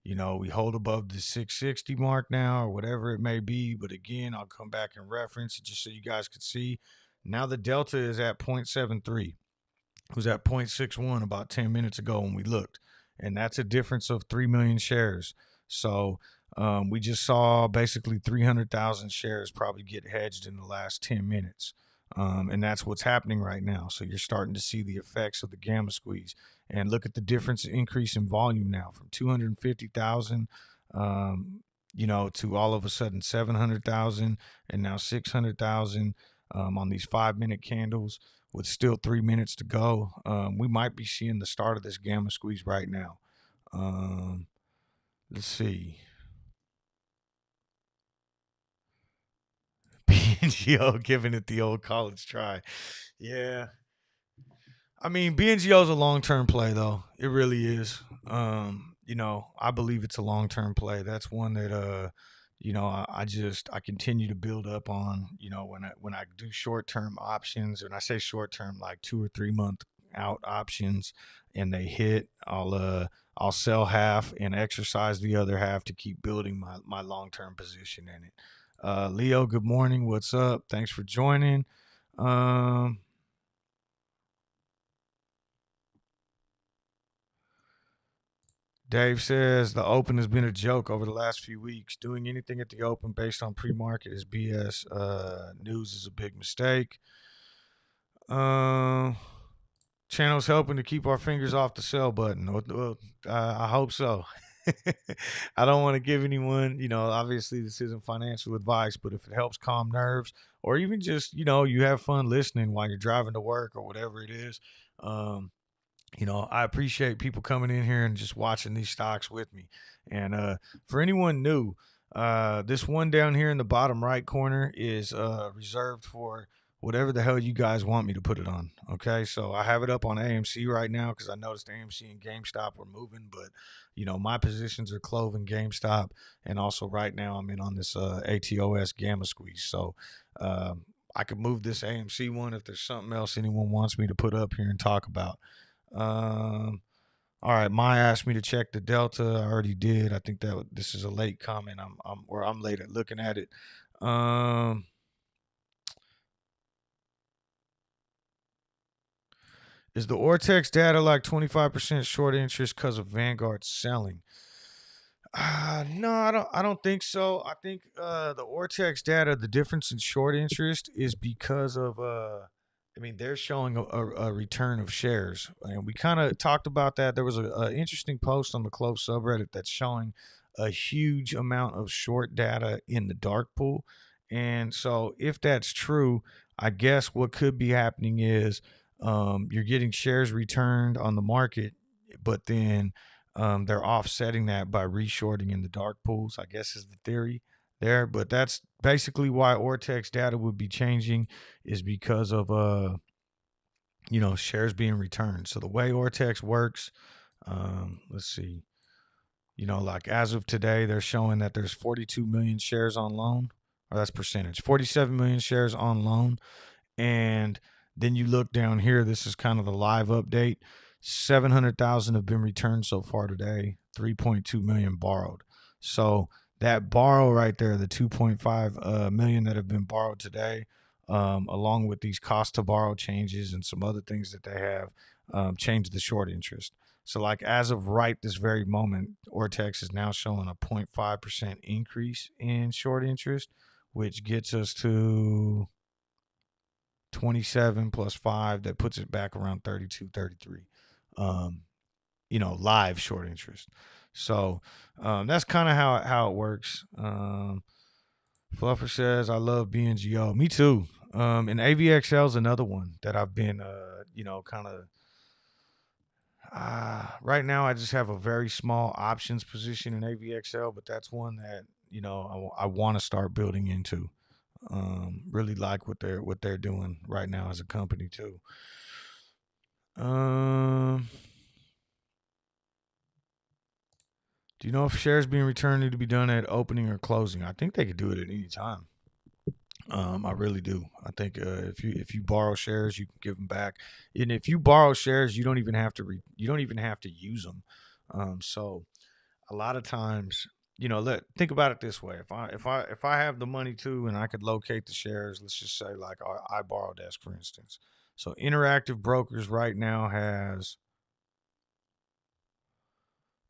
We hold above the 660 mark now, or whatever it may be. But again, I'll come back and reference it just so you guys can see. Now the delta is at 0.73. It was at 0.61 about 10 minutes ago when we looked. And that's a difference of 3 million shares. So we just saw basically 300,000 shares probably get hedged in the last 10 minutes. And that's what's happening right now. So you're starting to see the effects of the gamma squeeze. And look at the difference increase in volume now from 250,000, to all of a sudden 700,000 and now 600,000 on these 5-minute candles with still 3 minutes to go. We might be seeing the start of this gamma squeeze right now. Let's see. BNGO giving it the old college try. Yeah. I memean, BNGO is a long-term play, though. It really is. I believe it's a long-term play. That's one that, I continue to build up on. When I do short-term options, and I say short-term, like 2 or 3 month out options, and they hit, I'll sell half and exercise the other half to keep building my long-term position in it. Leo, good morning. What's up? Thanks for joining. Um, Dave says the open has been a joke over the last few weeks. Doing anything at the open based on pre-market is BS. News is a big mistake. Uh, Channel's helping to keep our fingers off the sell button. Well, I hope so. I don't want to give anyone, obviously this isn't financial advice, but if it helps calm nerves or even just, you have fun listening while you're driving to work or whatever it is, I appreciate people coming in here and just watching these stocks with me. And for anyone new, this one down here in the bottom right corner is reserved for whatever the hell you guys want me to put it on. Okay, so I have it up on AMC right now because I noticed AMC and GameStop were moving, but my positions are Clove and GameStop, and also right now I'm in on this ATOS gamma squeeze. So I could move this AMC one if there's something else anyone wants me to put up here and talk about. Um, all right, Maya asked me to check the delta. I already did. I think that this is a late comment. I'm late at looking at it. Is the Ortex data like 25% short interest because of Vanguard selling? No, I don't think so. I think the Ortex data, the difference in short interest is because of they're showing a return of shares, and we kind of talked about that. There was a interesting post on the Clove subreddit that's showing a huge amount of short data in the dark pool, and so if that's true, I guess what could be happening is you're getting shares returned on the market, but then they're offsetting that by reshorting in the dark pools, I guess is the theory there. But that's basically why Ortex data would be changing, is because of shares being returned. So the way Ortex works, let's see, like as of today, they're showing that there's 42 million shares on loan, or that's percentage, 47 million shares on loan. And then you look down here, this is kind of the live update. 700,000 have been returned so far today, 3.2 million borrowed. So that borrow right there, the 2.5 million that have been borrowed today, along with these cost to borrow changes and some other things that they have, changed the short interest. So like as of right this very moment, Ortex is now showing a 0.5% increase in short interest, which gets us to 27 plus 5. That puts it back around 32, 33. Um, live short interest. So that's kind of how it works. Fluffer says, I love BNGO. Me too. And AVXL is another one that I've been, kind of. Right now, I just have a very small options position in AVXL, but that's one that I want to start building into. Really like what they're doing right now as a company too. Do you know if shares being returned need to be done at opening or closing? I think they could do it at any time. I really do. I think if you borrow shares, you can give them back, and if you borrow shares, you don't even have to use them. So a lot of times, think about it this way: if I have the money too, and I could locate the shares, let's just say like I borrow desk for instance. So Interactive Brokers right now has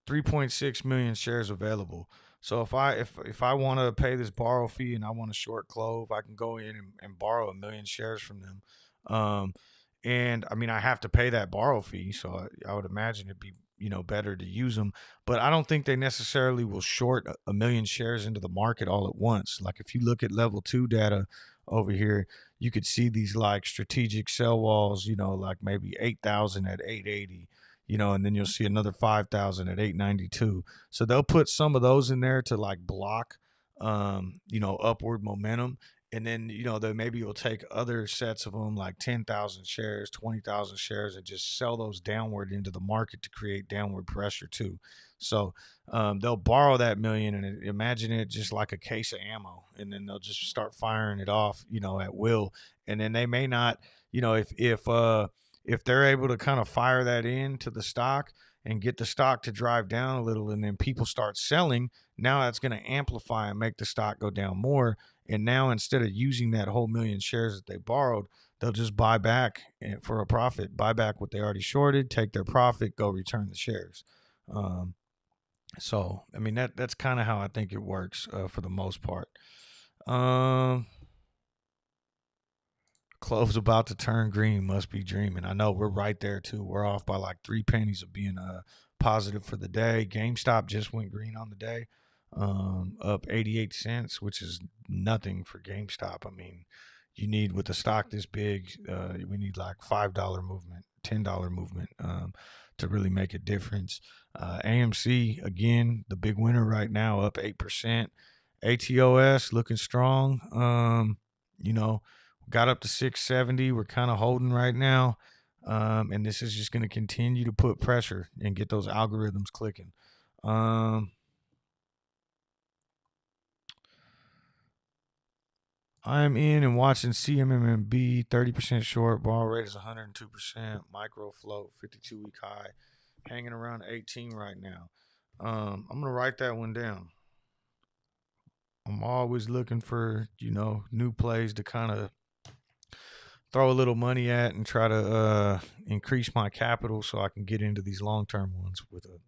3.6 million shares available. So if I want to pay this borrow fee and I want to short Clove, I can go in and borrow 1 million shares from them. And I mean I have to pay that borrow fee, so I would imagine it'd be better to use them. But I don't think they necessarily will short 1 million shares into the market all at once. Like if you look at level 2 data over here, you could see these like strategic sell walls, like maybe 8,000 at 880, and then you'll see another 5,000 at 892. So they'll put some of those in there to like block, upward momentum. And then, they maybe will take other sets of them like 10,000 shares, 20,000 shares, and just sell those downward into the market to create downward pressure too. So they'll borrow that million and imagine it just like a case of ammo. And then they'll just start firing it off, at will. And then they may not, if they're able to kind of fire that into the stock and get the stock to drive down a little and then people start selling, now that's going to amplify and make the stock go down more. And now instead of using that whole 1 million shares that they borrowed, they'll just buy back for a profit, buy back what they already shorted, take their profit, go return the shares. So I mean that's kind of how I think it works for the most part. Clove's about to turn green. Must be dreaming. I know we're right there too. We're off by like 3 pennies of being positive for the day. GameStop just went green on the day, up 88 cents, which is nothing for GameStop. I mean, you need with a stock this big, we need like $5 movement, $10 movement to really make a difference. AMC again, the big winner right now, up 8%. ATOS looking strong. Got up to 670. We're kind of holding right now. And this is just going to continue to put pressure and get those algorithms clicking. I'm in and watching CMMB, 30% short. Borrow rate is 102%. Micro float, 52-week high. Hanging around 18 right now. I'm going to write that one down. I'm always looking for, new plays to kind of throw a little money at and try to increase my capital so I can get into these long-term ones with a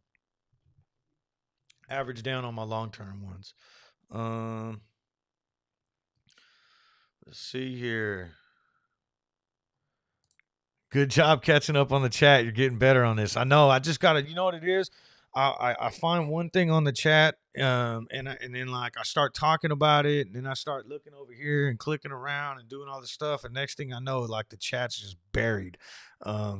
average down on my long-term ones. Let's see here. Good job catching up on the chat. You're getting better on this. I know. I just gotta. You know what it is? I find one thing on the chat, and then like I start talking about it, and then I start looking over here and clicking around and doing all this stuff, and next thing I know, like the chat's just buried.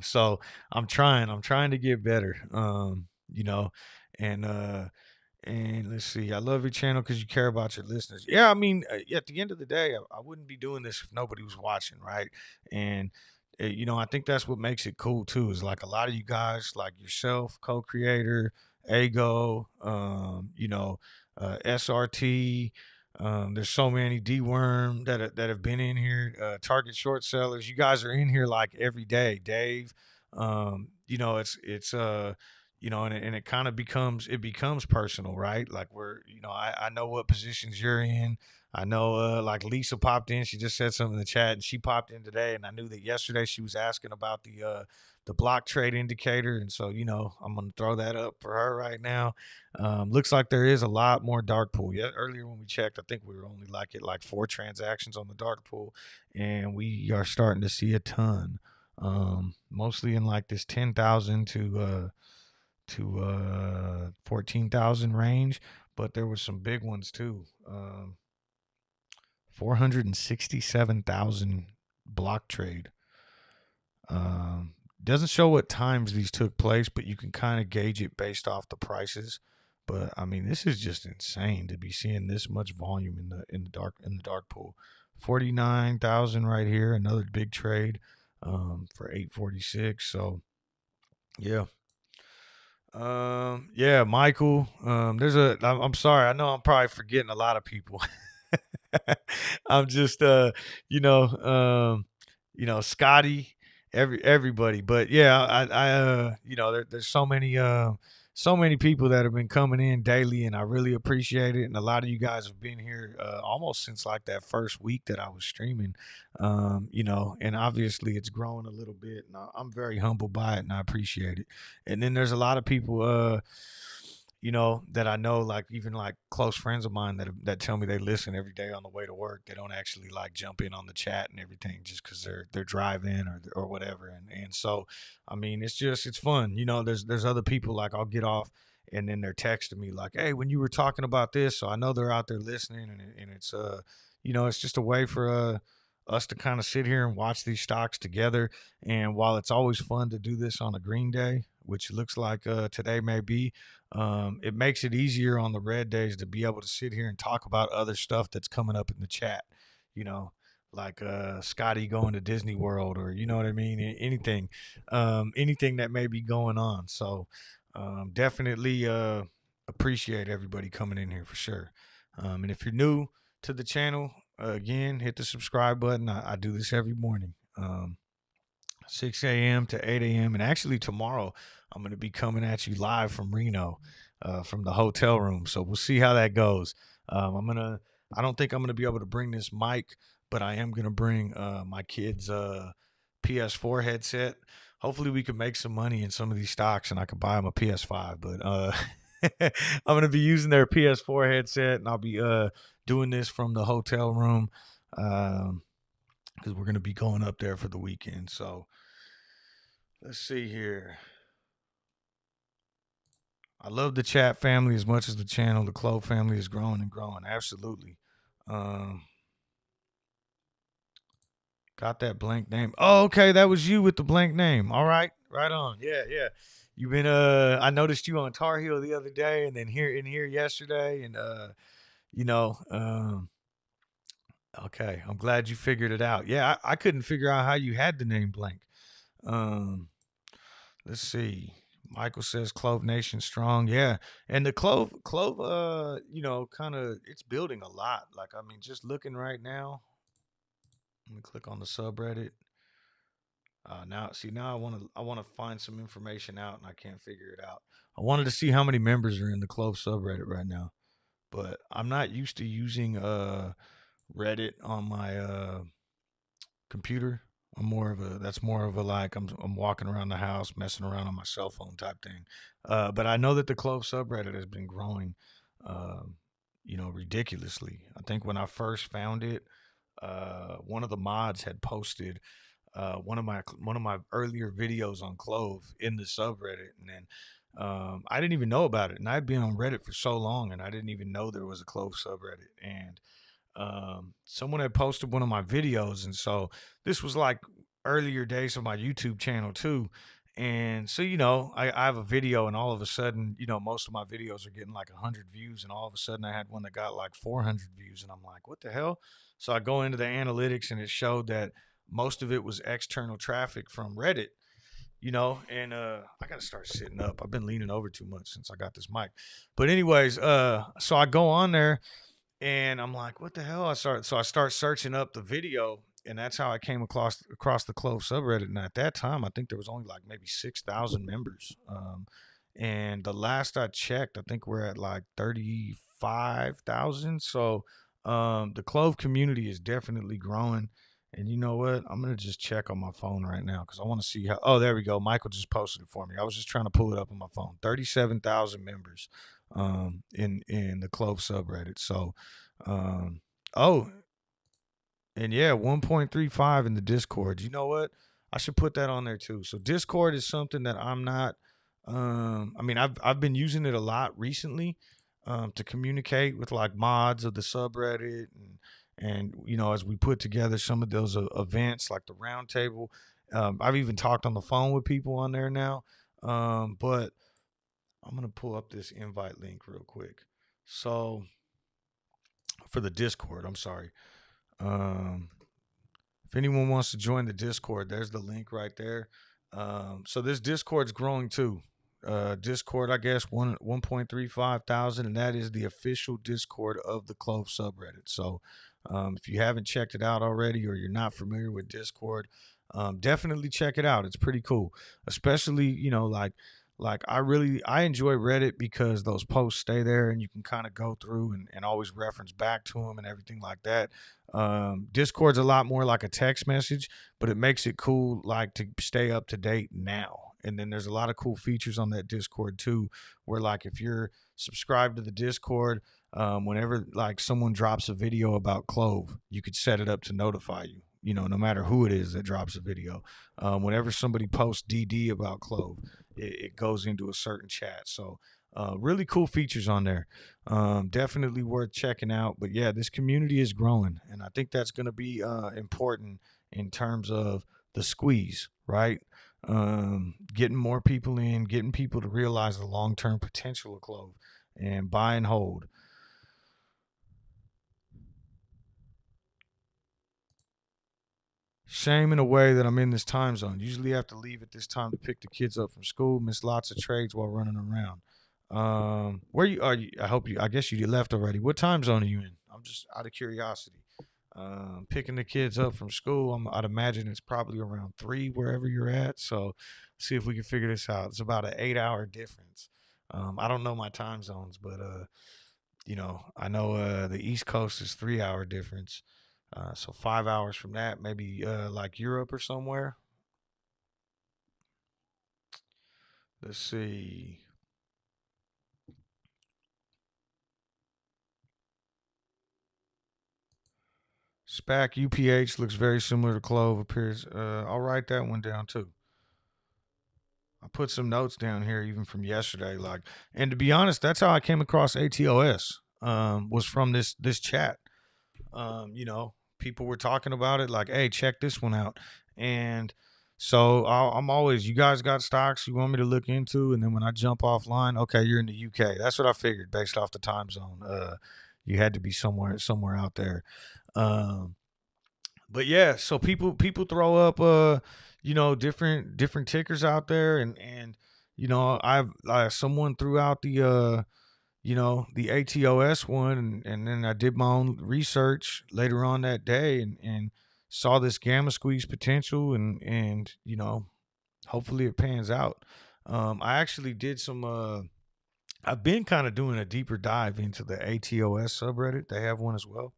So I'm trying to get better. And and let's see. I love your channel because you care about your listeners. Yeah, I mean, at the end of the day, I wouldn't be doing this if nobody was watching, right? And I think that's what makes it cool too. Is like a lot of you guys, like yourself, co-creator, Ego, SRT. There's so many D-Worm that have been in here. Target short sellers. You guys are in here like every day. Dave. It's and it kind of becomes personal, right? Like I know what positions you're in. I know like Lisa popped in. She just said something in the chat, and she popped in today. And I knew that yesterday she was asking about the block trade indicator, and so I'm gonna throw that up for her right now. Looks like there is a lot more dark pool. Yeah, earlier when we checked, I think we were only like at like 4 transactions on the dark pool, and we are starting to see a ton. Mostly in like this 10,000 to 14,000 range, but there was some big ones too. 467,000 block trade. Doesn't show what times these took place, but you can kind of gauge it based off the prices. But I mean, this is just insane to be seeing this much volume in the dark pool. 49,000 right here, another big trade for 846. So yeah. Yeah, Michael. I'm sorry. I know I'm probably forgetting a lot of people. I'm just you know, Scotty, everybody. But yeah, there's so many people that have been coming in daily, and I really appreciate it. And a lot of you guys have been here almost since like that first week that I was streaming. And obviously it's growing a little bit, and I'm very humbled by it, and I appreciate it. And then there's a lot of people that I know, like even like close friends of mine that tell me they listen every day on the way to work. They don't actually like jump in on the chat and everything just because they're driving or whatever. And so, I mean, it's fun. There's other people like I'll get off and then they're texting me like, hey, when you were talking about this, so I know they're out there listening, and it's just a way for us to kind of sit here and watch these stocks together. And while it's always fun to do this on a green day, which looks like today may be, it makes it easier on the red days to be able to sit here and talk about other stuff that's coming up in the chat, you know, like Scotty going to Disney World, or you know what I mean, anything that may be going on. So definitely appreciate everybody coming in here for sure. And if you're new to the channel, again, hit the subscribe button. I do this every morning. 6 a.m. to 8 a.m. And actually, tomorrow, I'm going to be coming at you live from Reno, from the hotel room. So we'll see how that goes. I don't think I'm going to be able to bring this mic, but I am going to bring my kid's PS4 headset. Hopefully, we can make some money in some of these stocks and I can buy them a PS5. But I'm going to be using their PS4 headset, and I'll be doing this from the hotel room. Because we're going to be going up there for the weekend. So let's see here. I love the chat family as much as the channel. The Clove family is growing and growing. Absolutely. Got that blank name. Oh, okay. That was you with the blank name. All right. Right on. Yeah, yeah. You've been I noticed you on Tar Heel the other day, and then here yesterday, and you know, okay. I'm glad you figured it out. Yeah, I couldn't figure out how you had the name blank. Let's see. Michael says Clove Nation strong. Yeah. And the Clove, kind of it's building a lot. Like, I mean, just looking right now. Let me click on the subreddit. Now I want to find some information out, and I can't figure it out. I wanted to see how many members are in the Clove subreddit right now, but I'm not used to using Reddit on my computer. That's more of a like I'm walking around the house messing around on my cell phone type thing. But I know that the Clove subreddit has been growing, uh, ridiculously. I think when I first found it, one of the mods had posted one of my earlier videos on Clove in the subreddit, and then I didn't even know about it, and I'd been on Reddit for so long, and I didn't even know there was a Clove subreddit, and someone had posted one of my videos, and so this was like earlier days of my YouTube channel too. And so, I have a video, and all of a sudden, most of my videos are getting like 100 views, and all of a sudden I had one that got like 400 views, and I'm like, what the hell? So I go into the analytics, and it showed that most of it was external traffic from Reddit, and I gotta start sitting up. I've been leaning over too much since I got this mic. But anyways, so I go on there, and I'm like, what the hell? I start searching up the video, and that's how I came across the Clove subreddit. And at that time, I think there was only like maybe 6,000 members. And the last I checked, I think we're at like 35,000. So The Clove community is definitely growing. And you know what? I'm gonna just check on my phone right now because I want to see how. Oh, there we go. Michael just posted it for me. I was just trying to pull it up on my phone. 37,000 members, in the Clove subreddit. So, um, oh, and yeah, 1.35 in the Discord. You know what? I should put that on there too. So Discord is something that I'm not. I mean, I've been using it a lot recently, to communicate with like mods of the subreddit, and you know, as we put together some of those events like the roundtable. I've even talked on the phone with people on there now. But I'm gonna pull up this invite link real quick. So for the Discord, I'm sorry. Um, If anyone wants to join the Discord, there's the link right there. So this Discord's growing too. Discord, I guess, 1.35 thousand, and that is the official Discord of the Clove subreddit. So if you haven't checked it out already, or you're not familiar with Discord, definitely check it out. It's pretty cool, especially, you know, like I enjoy Reddit because those posts stay there and you can kind of go through and always reference back to them and everything like that. Discord's a lot more like a text message, but it makes it cool, like, to stay up to date now. And then there's a lot of cool features on that Discord too, where like if you're subscribed to the Discord, whenever like someone drops a video about Clove, you could set it up to notify you. You know, no matter who it is that drops a video, whenever somebody posts DD about Clove, it goes into a certain chat. So really cool features on there. Definitely worth checking out. But yeah, this community is growing, and I think that's going to be important in terms of the squeeze, right? Getting more people in, getting people to realize the long term potential of Clove and buy and hold. Shame in a way that I'm in this time zone. Usually have to leave at this time to pick the kids up from school. Miss lots of trades while running around. Where you are? You, I hope you. I guess you left already. What time zone are you in? I'm just out of curiosity. Picking the kids up from school. I'd imagine it's probably around 3 wherever you're at. So, see if we can figure this out. It's about an 8-hour difference. I don't know my time zones, but you know, I know the East Coast is 3-hour difference. So 5 hours from that, maybe like Europe or somewhere. Let's see. SPAC UPH looks very similar to Clove. Appears. I'll write that one down too. I put some notes down here even from yesterday. Like, and to be honest, that's how I came across ATOS. Was from this chat. You know, people were talking about it. Like, hey, check this one out. And so I'm always, you guys got stocks you want me to look into, and then when I jump offline, okay, you're in the UK. That's what I figured based off the time zone. You had to be somewhere out there. Um, but yeah, so people throw up you know, different tickers out there, and you know, I've someone threw out the you know, the ATOS one, and then I did my own research later on that day, and saw this gamma squeeze potential, and you know, hopefully it pans out. I actually did some I've been kind of doing a deeper dive into the ATOS subreddit. They have one as well.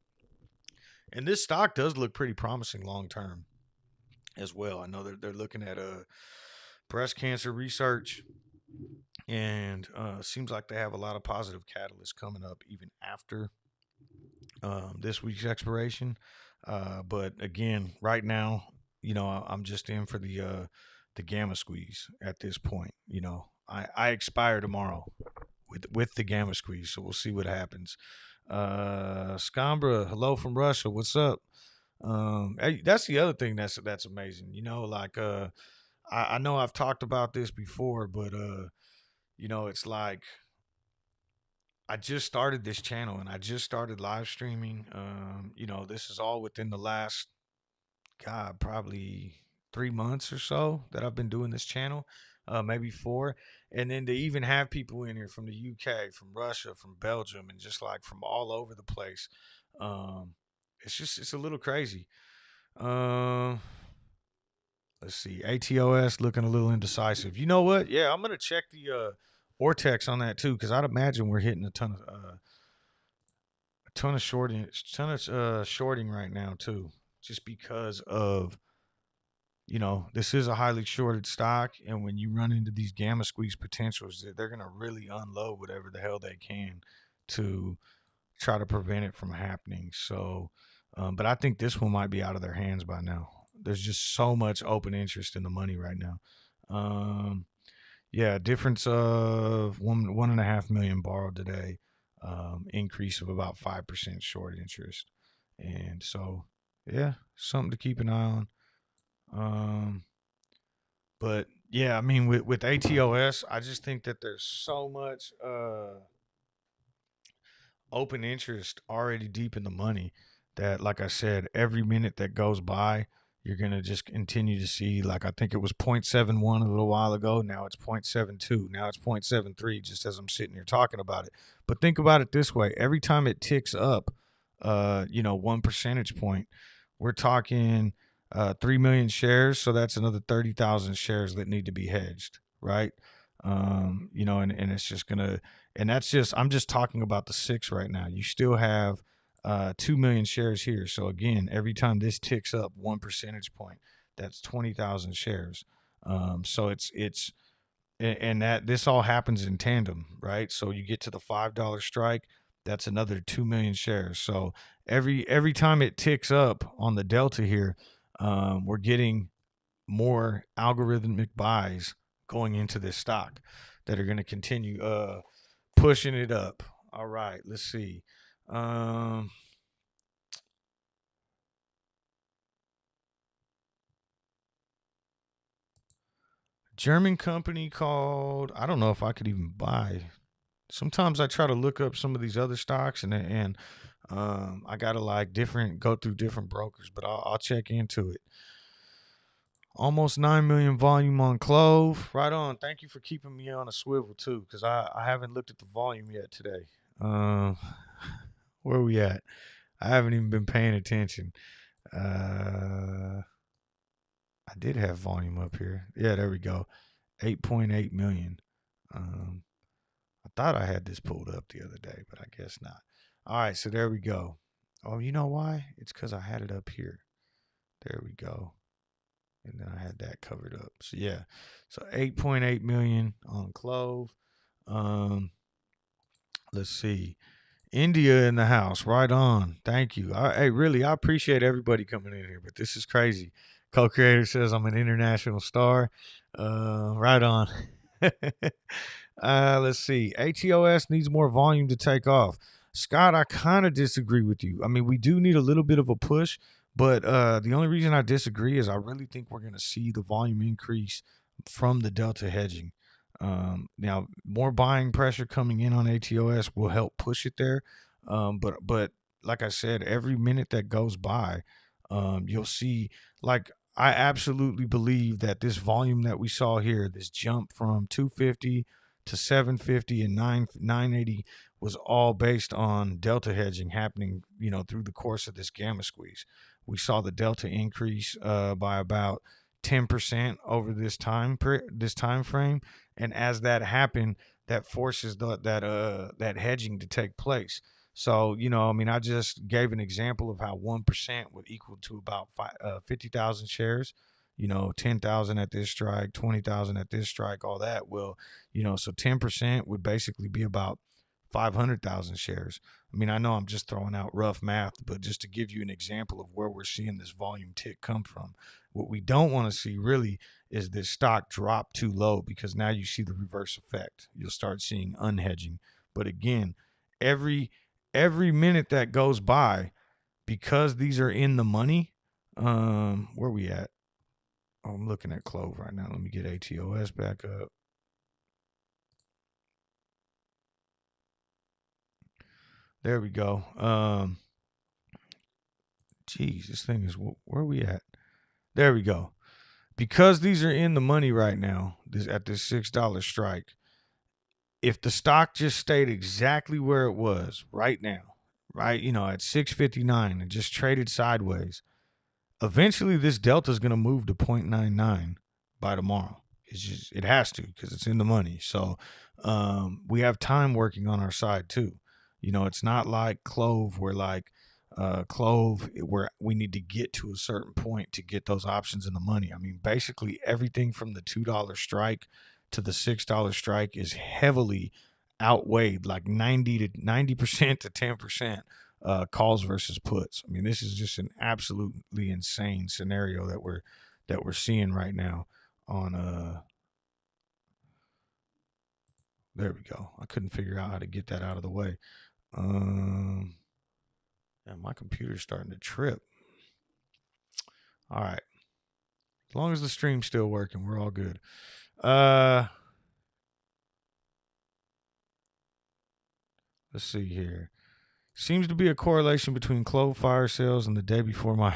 And this stock does look pretty promising long term as well. I know they're looking at breast cancer research, and seems like they have a lot of positive catalysts coming up even after this week's expiration. But again, right now, you know, I'm just in for the gamma squeeze at this point. You know, I expire tomorrow with the gamma squeeze, so we'll see what happens. Scambra, hello from Russia. What's up? Hey, that's the other thing that's amazing. You know, like I know I've talked about this before, but you know, it's like I just started this channel and I just started live streaming. You know, this is all within the last, God, probably 3 months or so that I've been doing this channel, maybe 4. And then to even have people in here from the UK, from Russia, from Belgium, and just like from all over the place. Um, it's a little crazy. Um, let's see. ATOS looking a little indecisive. You know what? Yeah, I'm gonna check the Ortex on that too, because I'd imagine we're hitting a shorting right now too, just because of, this is a highly shorted stock, and when you run into these gamma squeeze potentials, they're going to really unload whatever the hell they can to try to prevent it from happening. So, but I think this one might be out of their hands by now. There's just so much open interest in the money right now. Yeah, difference of 1.5 million borrowed today, increase of about 5% short interest, and so yeah, something to keep an eye on. Um, but yeah, I mean, with ATOS, I just think that there's so much open interest already deep in the money that, like I said, every minute that goes by, you're going to just continue to see, like, I think it was 0.71 a little while ago. Now it's 0.72. Now it's 0.73, just as I'm sitting here talking about it. But think about it this way. Every time it ticks up, 1 percentage point, we're talking 3 million shares. So that's another 30,000 shares that need to be hedged, right? And it's just going to, and that's just, I'm just talking about the six right now. You still have 2 million shares here. So again, every time this ticks up 1 percentage point, that's 20,000 shares. So it's and that this all happens in tandem, right? So you get to the $5 strike, that's another 2 million shares. So every time it ticks up on the delta here, we're getting more algorithmic buys going into this stock that are going to continue pushing it up. All right, let's see. German company called, I don't know if I could even buy. Sometimes I try to look up some of these other stocks, and I gotta like go through different brokers, but I'll check into it. Almost 9 million volume on Clove. Right on. Thank you for keeping me on a swivel too, because I haven't looked at the volume yet today. Where are we at? I haven't even been paying attention. I did have volume up here. Yeah, there we go. 8.8 million. Um, I thought I had this pulled up the other day, but I guess not. All right, so there we go. Oh, you know why? It's because I had it up here. There we go. And then I had that covered up. So yeah, so 8.8 million on Clove. Um, let's see. India in the house, right on. Thank you. Really, I appreciate everybody coming in here, but this is crazy. Co-creator says I'm an international star. Right on. Let's see. ATOS needs more volume to take off. Scott, I kind of disagree with you. I mean, we do need a little bit of a push, but the only reason I disagree is I really think we're going to see the volume increase from the delta hedging. Now, more buying pressure coming in on ATOS will help push it there. But like I said, every minute that goes by, you'll see, like, I absolutely believe that this volume that we saw here, this jump from 250 to 750 and 980 was all based on delta hedging happening, through the course of this gamma squeeze. We saw the delta increase by about 10% over this time frame, and as that happened, that forces that hedging to take place. So, I mean, I just gave an example of how 1% would equal to about 50,000 shares, 10,000 at this strike, 20,000 at this strike, all that. Well, so 10% would basically be about 500,000 shares. I mean, I know I'm just throwing out rough math, but just to give you an example of where we're seeing this volume tick come from. What we don't want to see really is this stock drop too low, because now you see the reverse effect. You'll start seeing unhedging. But again, every minute that goes by, because these are in the money, where we at? Oh, I'm looking at Clove right now. Let me get ATOS back up. There we go. Geez, this thing is, where are we at? There we go. Because these are in the money right now, at this $6 strike, if the stock just stayed exactly where it was right now, right, at 659 and just traded sideways, eventually this delta is going to move to 0.99 by tomorrow. It has to, because it's in the money. So we have time working on our side too. You know, it's not like Clove where Clove where we need to get to a certain point to get those options in the money. I mean, basically everything from the $2 strike to the $6 strike is heavily outweighed, like 90% to 10% calls versus puts. I mean, this is just an absolutely insane scenario that we're seeing right now on there we go. I couldn't figure out how to get that out of the way. Yeah, my computer's starting to trip. All right. As long as the stream's still working, we're all good. Let's see here. Seems to be a correlation between Clove fire sales and the day before my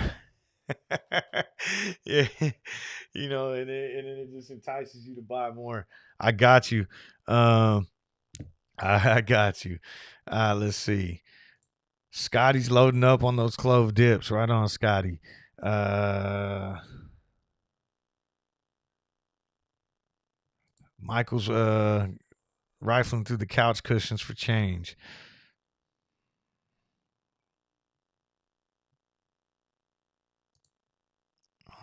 yeah, you know, and then it just entices you to buy more. I got you. I got you. Let's see. Scotty's loading up on those Clove dips. Right on, Scotty. Michael's rifling through the couch cushions for change.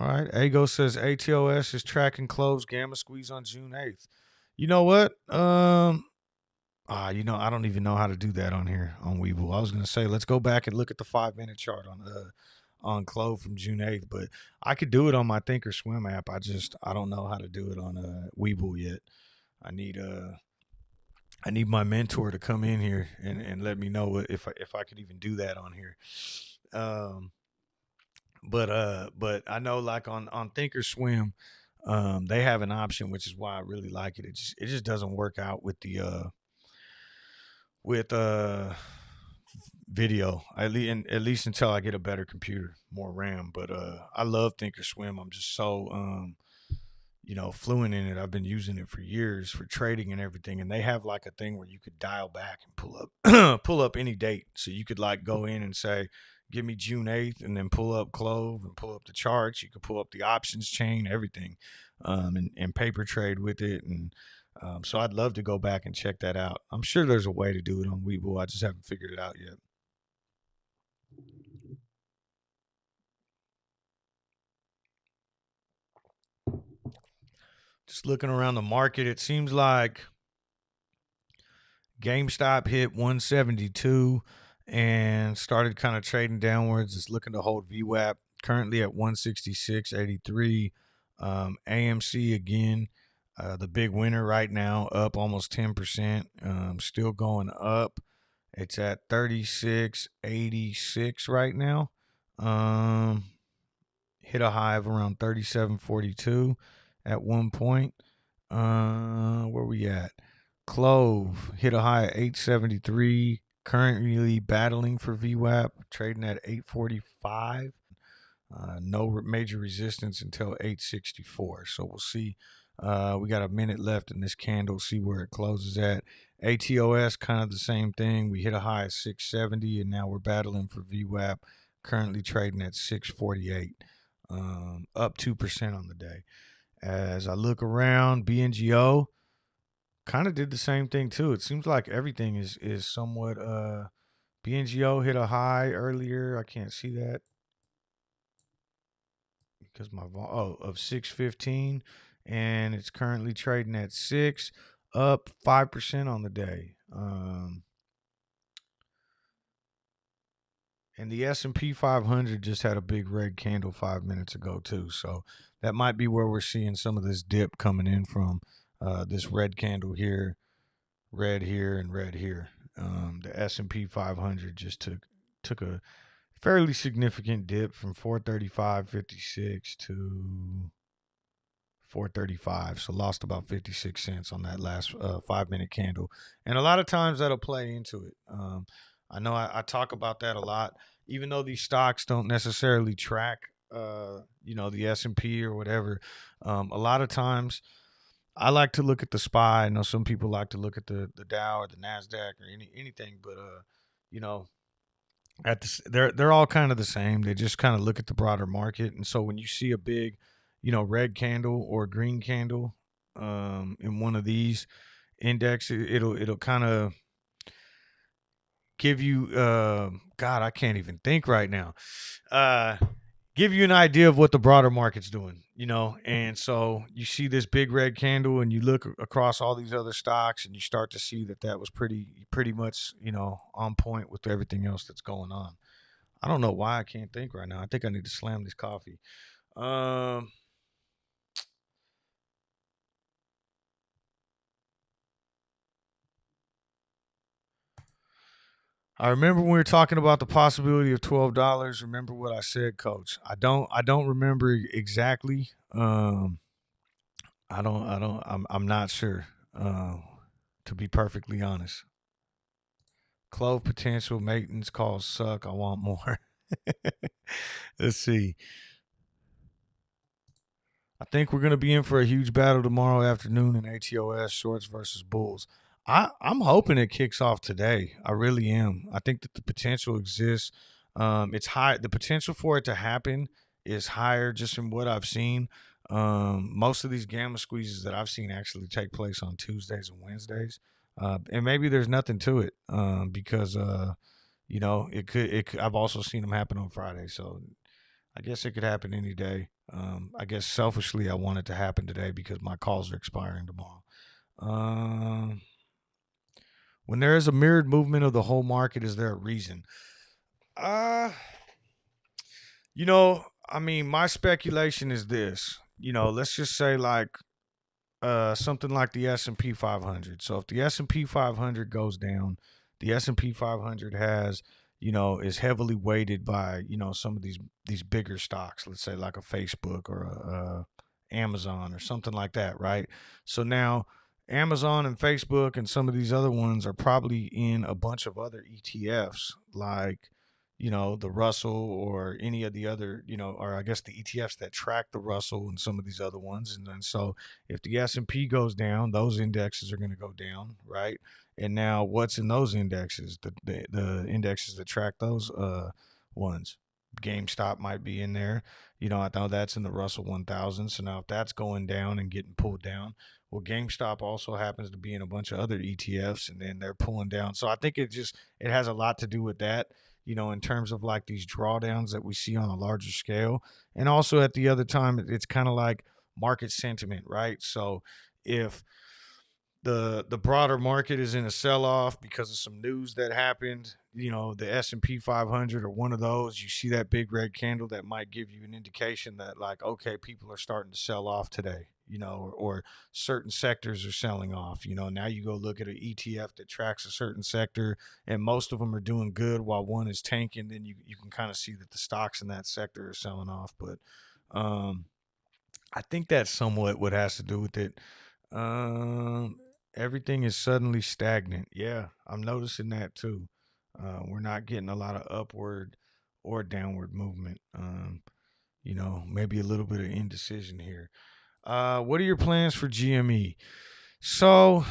All right. Ago says ATOS is tracking Clove's gamma squeeze on June 8th. You know what? You know, I don't even know how to do that on here on Webull. I was gonna say let's go back and look at the 5 minute chart on Clove from June 8th, but I could do it on my Thinkorswim app. I don't know how to do it on Webull yet. I need I need my mentor to come in here and let me know if I could even do that on here. But I know like on Thinkorswim, they have an option, which is why I really like it. It just doesn't work out with the with video at least until I get a better computer, more RAM. But I love Thinkorswim. I'm just so you know, fluent in it. I've been using it for years for trading and everything. And they have like a thing where you could dial back and pull up pull up any date. So you could like go in and say, give me June 8th, and then pull up Clove and pull up the charts. You could pull up the options chain, everything, and paper trade with it. And so I'd love to go back and check that out. I'm sure there's a way to do it on Webull. I just haven't figured it out yet. Just looking around the market, it seems like GameStop hit 172 and started kind of trading downwards. It's looking to hold VWAP currently at 166.83. AMC again, the big winner right now, up almost 10%. Still going up. It's at 36.86 right now. Hit a high of around 37.42 at one point. Where we at? Clove hit a high at 873. Currently battling for VWAP, trading at 845. No major resistance until 864. So we'll see. We got a minute left in this candle. See where it closes at. ATOS kind of the same thing. We hit a high at 670, and now we're battling for VWAP. Currently trading at 648. Up 2% on the day. As I look around, BNGO kind of did the same thing too. It seems like everything is somewhat BNGO hit a high earlier. I can't see that because of 615, and it's currently trading at 6, up 5% on the day. And the S&P 500 just had a big red candle 5 minutes ago too. So that might be where we're seeing some of this dip coming in from. This red candle here, red here, and red here. The S&P 500 just took a fairly significant dip from 435.56 to 435, so lost about 56 cents on that last 5 minute candle. And a lot of times that'll play into it. I know I talk about that a lot, even though these stocks don't necessarily track you know, the S&P or whatever. A lot of times I like to look at the SPY. I know some people like to look at the Dow or the Nasdaq or anything, but you know, they're all kind of the same. They just kind of look at the broader market. And so when you see a big, you know, red candle or green candle in one of these index, it'll kind of give you God, I can't even think right now. Uh, give you an idea of what the broader market's doing, and so you see this big red candle, and you look across all these other stocks, and you start to see that was pretty much on point with everything else that's going on. I don't know why I can't think right now. I think I need to slam this coffee. um I remember when we were talking about the possibility of $12. Remember what I said, Coach? I don't remember exactly. I'm not sure. To be perfectly honest. Clove potential, maintenance calls suck. I want more. Let's see. I think we're going to be in for a huge battle tomorrow afternoon in ATOS, shorts versus bulls. I'm hoping it kicks off today. I really am. I think that the potential exists. It's high. The potential for it to happen is higher just from what I've seen. Most of these gamma squeezes that I've seen actually take place on Tuesdays and Wednesdays. And maybe there's nothing to it because I've also seen them happen on Friday. So I guess it could happen any day. I guess selfishly, I want it to happen today because my calls are expiring tomorrow. Um, when there is a mirrored movement of the whole market, is there a reason? Uh, I mean, my speculation is this. Let's just say like something like the S&P 500. So if the S&P 500 goes down, the S&P 500 has, is heavily weighted by, some of these bigger stocks, let's say like a Facebook or a Amazon or something like that, right? So now Amazon and Facebook and some of these other ones are probably in a bunch of other ETFs like the Russell or any of the other, or I guess the ETFs that track the Russell and some of these other ones. And then so if the S&P goes down, those indexes are going to go down, right? And now what's in those indexes? The indexes that track those ones. GameStop might be in there. I know that's in the Russell 1000. So now if that's going down and getting pulled down, well, GameStop also happens to be in a bunch of other ETFs, and then they're pulling down. So I think it has a lot to do with that, in terms of like these drawdowns that we see on a larger scale. And also at the other time, it's kind of like market sentiment, right? So if the broader market is in a sell-off because of some news that happened, the S&P 500 or one of those, you see that big red candle, that might give you an indication that like, okay, people are starting to sell off today, or certain sectors are selling off. Now you go look at an ETF that tracks a certain sector, and most of them are doing good while one is tanking. Then you can kind of see that the stocks in that sector are selling off. But um I think that's somewhat what has to do with it. Um, Everything is suddenly stagnant. Yeah, I'm noticing that too. We're not getting a lot of upward or downward movement. Maybe a little bit of indecision here. What are your plans for GME? So,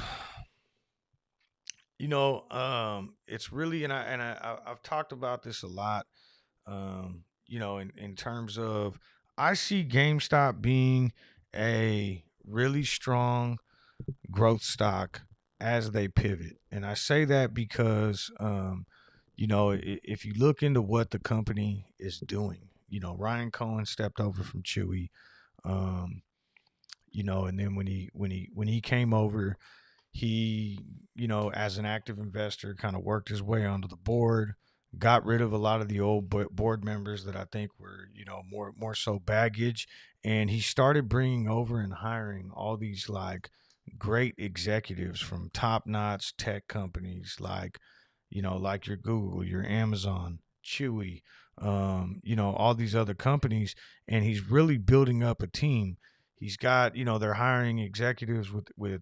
it's really, I've talked about this a lot. In terms of, I see GameStop being a really strong growth stock as they pivot. And I say that because, if you look into what the company is doing, Ryan Cohen stepped over from Chewy, um, and then when he came over, he, as an active investor, kind of worked his way onto the board, got rid of a lot of the old board members that I think were, more so baggage. And he started bringing over and hiring all these like great executives from top notch tech companies like your Google, your Amazon, Chewy, all these other companies. And he's really building up a team. He's got, they're hiring executives with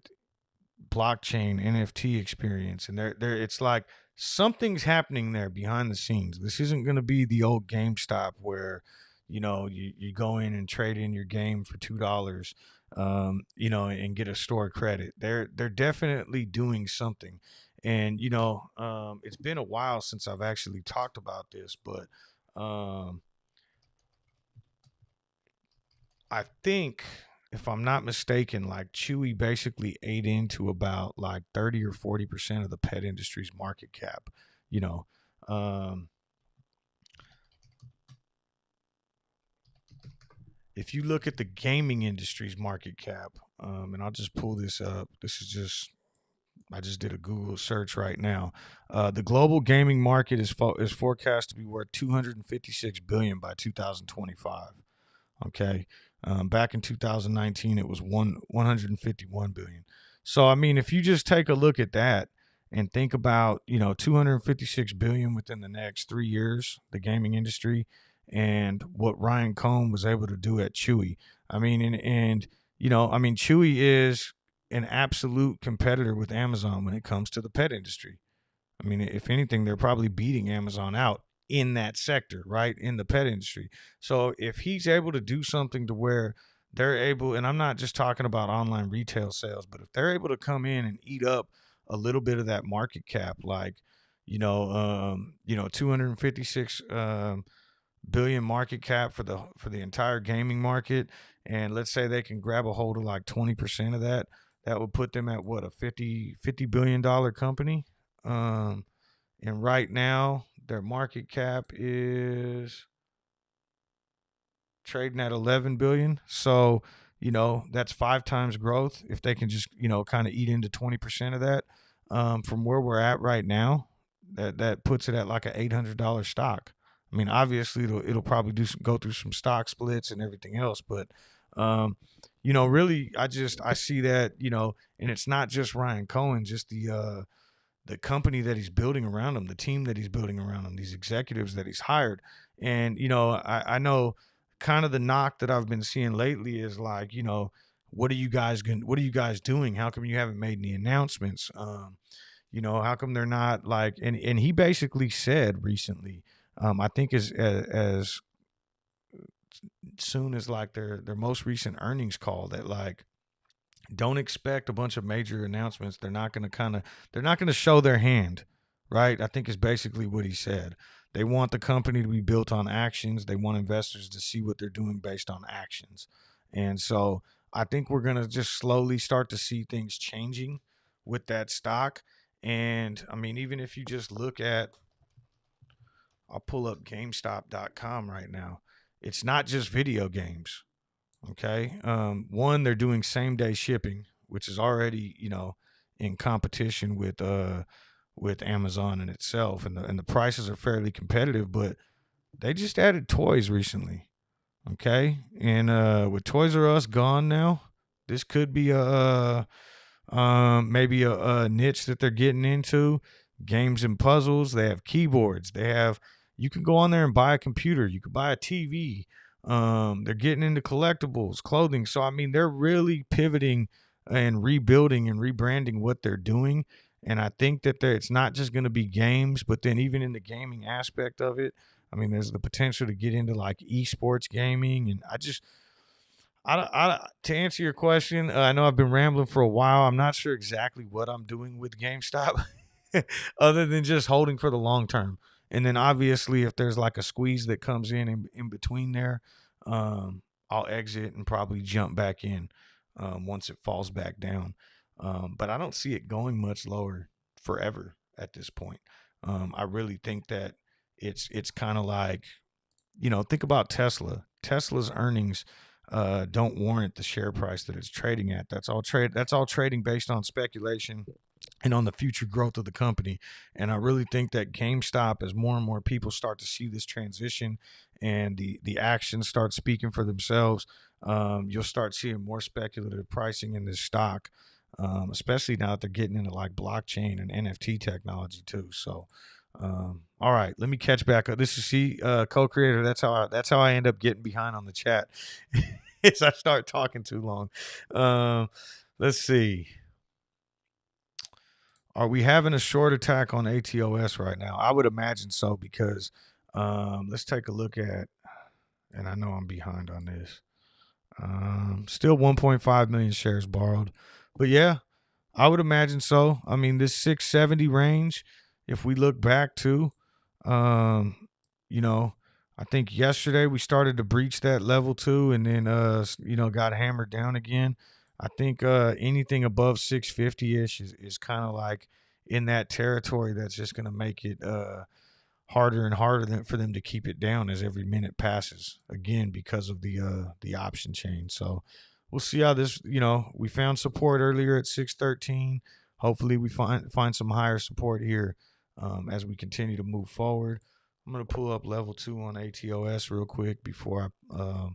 blockchain NFT experience, and they're it's like something's happening there behind the scenes. This isn't going to be the old GameStop where you go in and trade in your game for $2, and get a store credit. They're definitely doing something. And it's been a while since I've actually talked about this, but um I think, if I'm not mistaken, like Chewy basically ate into about like 30 or 40% of the pet industry's market cap. you know. Um, if you look at the gaming industry's market cap, and I'll just pull this up. This is just I just did a Google search right now. The global gaming market is forecast to be worth 256 billion by 2025. Okay. Back in 2019, it was 151 billion. So I mean, if you just take a look at that and think about 256 billion within the next 3 years, the gaming industry, and what Ryan Cohn was able to do at Chewy. I mean, and I mean, Chewy is an absolute competitor with Amazon when it comes to the pet industry. I mean, if anything, they're probably beating Amazon out in that sector, right? In the pet industry. So if he's able to do something to where they're able, and I'm not just talking about online retail sales, but if they're able to come in and eat up a little bit of that market cap, like, 256 billion market cap for the entire gaming market, and let's say they can grab a hold of like 20% of that, that would put them at what, a 50 billion dollar company. um and right now their market cap is trading at 11 billion. So, that's 5 times growth if they can just, kind of eat into 20% of that. From where we're at right now, that puts it at like an $800 stock. I mean, obviously it'll probably go through some stock splits and everything else, but really I see that, and it's not just Ryan Cohen, just the company that he's building around him, the team that he's building around him, these executives that he's hired. And, I know kind of the knock that I've been seeing lately is like, what are you guys doing? How come you haven't made any announcements? How come they're not like, and he basically said recently, I think as soon as like their most recent earnings call, that like, don't expect a bunch of major announcements. They're not going to show their hand, right? I think is basically what he said. They want the company to be built on actions. They want investors to see what they're doing based on actions. And so I think we're going to just slowly start to see things changing with that stock. And I mean, even if you just look at, I'll pull up GameStop.com right now. It's not just video games. Okay. One, they're doing same day shipping, which is already, in competition with Amazon in itself, and the prices are fairly competitive. But they just added toys recently. Okay, and with Toys R Us gone now, this could be maybe a niche that they're getting into. Games and puzzles. They have keyboards. You can go on there and buy a computer. You could buy a TV. They're getting into collectibles, clothing. So I mean, they're really pivoting and rebuilding and rebranding what they're doing. And I think that it's not just going to be games, but then even in the gaming aspect of it, I mean, there's the potential to get into like esports gaming. And to answer your question, I know I've been rambling for a while. I'm not sure exactly what I'm doing with GameStop, other than just holding for the long term. And then obviously, if there's like a squeeze that comes in between there, I'll exit and probably jump back in once it falls back down. But I don't see it going much lower forever at this point. I really think that it's kind of like, think about Tesla. Tesla's earnings don't warrant the share price that it's trading at. That's all trading based on speculation and on the future growth of the company. And I really think that GameStop, as more and more people start to see this transition and the actions start speaking for themselves, you'll start seeing more speculative pricing in this stock, especially now that they're getting into like blockchain and NFT technology too. So, all right, let me catch back up. This is co-creator. That's how I end up getting behind on the chat. Is I start talking too long. Let's see. Are we having a short attack on ATOS right now? I would imagine so, because let's take a look at, and I know I'm behind on this. Still 1.5 million shares borrowed, but yeah, I would imagine so. I mean, this 670 range, if we look back to, um, you know, I think yesterday we started to breach that level too, and then got hammered down again. I think anything above 650 ish is kind of like in that territory that's just going to make it harder and harder for them to keep it down as every minute passes. Again, because of the option chain. So we'll see how this. We found support earlier at 613. Hopefully, we find some higher support here as we continue to move forward. I'm gonna pull up level 2 on ATOS real quick before I.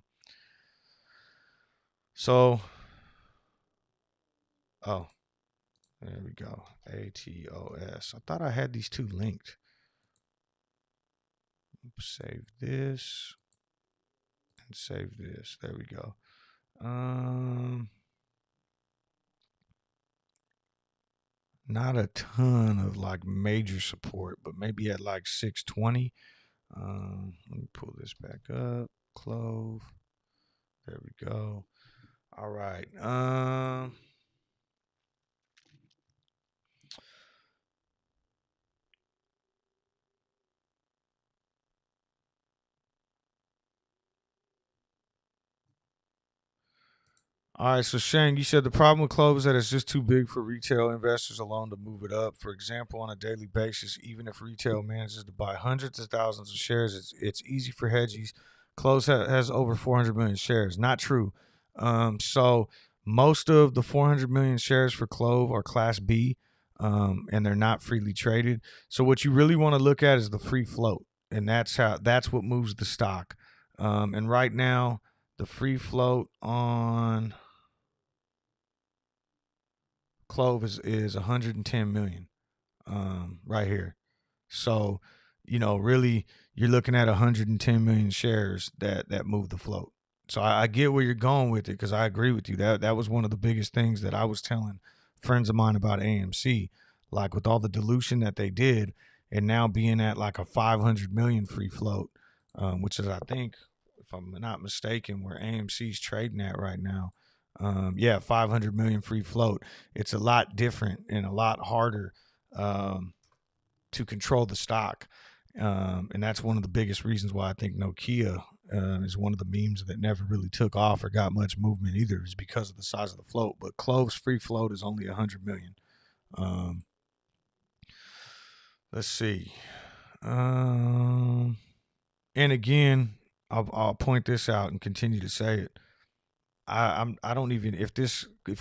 So, oh, there we go. ATOS. I thought I had these two linked. Save this and save this. There we go. Not a ton of like major support, but maybe at like 620. Let me pull this back up. Clove. There we go. All right. All right, so Shane, you said the problem with Clove is that it's just too big for retail investors alone to move it up. For example, on a daily basis, even if retail manages to buy hundreds of thousands of shares, it's easy for hedgies. Clove has over 400 million shares. Not true. So most of the 400 million shares for Clove are Class B, and they're not freely traded. So what you really want to look at is the free float, and that's what moves the stock. And right now, the free float on Clove is 110 million right here. So, really you're looking at 110 million shares that move the float. So I get where you're going with it because I agree with you. That was one of the biggest things that I was telling friends of mine about AMC. Like with all the dilution that they did, and now being at like a 500 million free float, which is I think, if I'm not mistaken, where AMC's trading at right now. Yeah, 500 million free float. It's a lot different and a lot harder to control the stock. And that's one of the biggest reasons why I think Nokia is one of the memes that never really took off or got much movement either, is because of the size of the float. But Clove's free float is only 100 million. Let's see. And again, I'll point this out and continue to say it. I don't even, if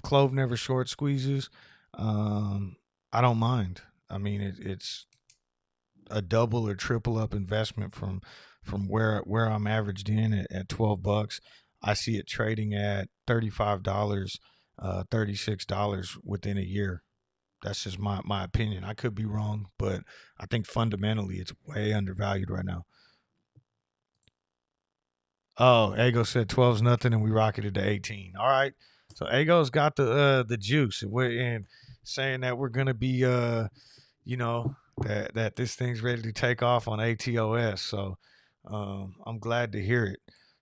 Clove never short squeezes, I don't mind. I mean it's a double or triple up investment from where I'm averaged in at $12. I see it trading at $35, $36 within a year. That's just my opinion. I could be wrong, but I think fundamentally it's way undervalued right now. Oh, Ego said 12's nothing, and we rocketed to 18. All right, so Ego's got the juice, and we're in saying that we're gonna be that this thing's ready to take off on ATOS. So I'm glad to hear it.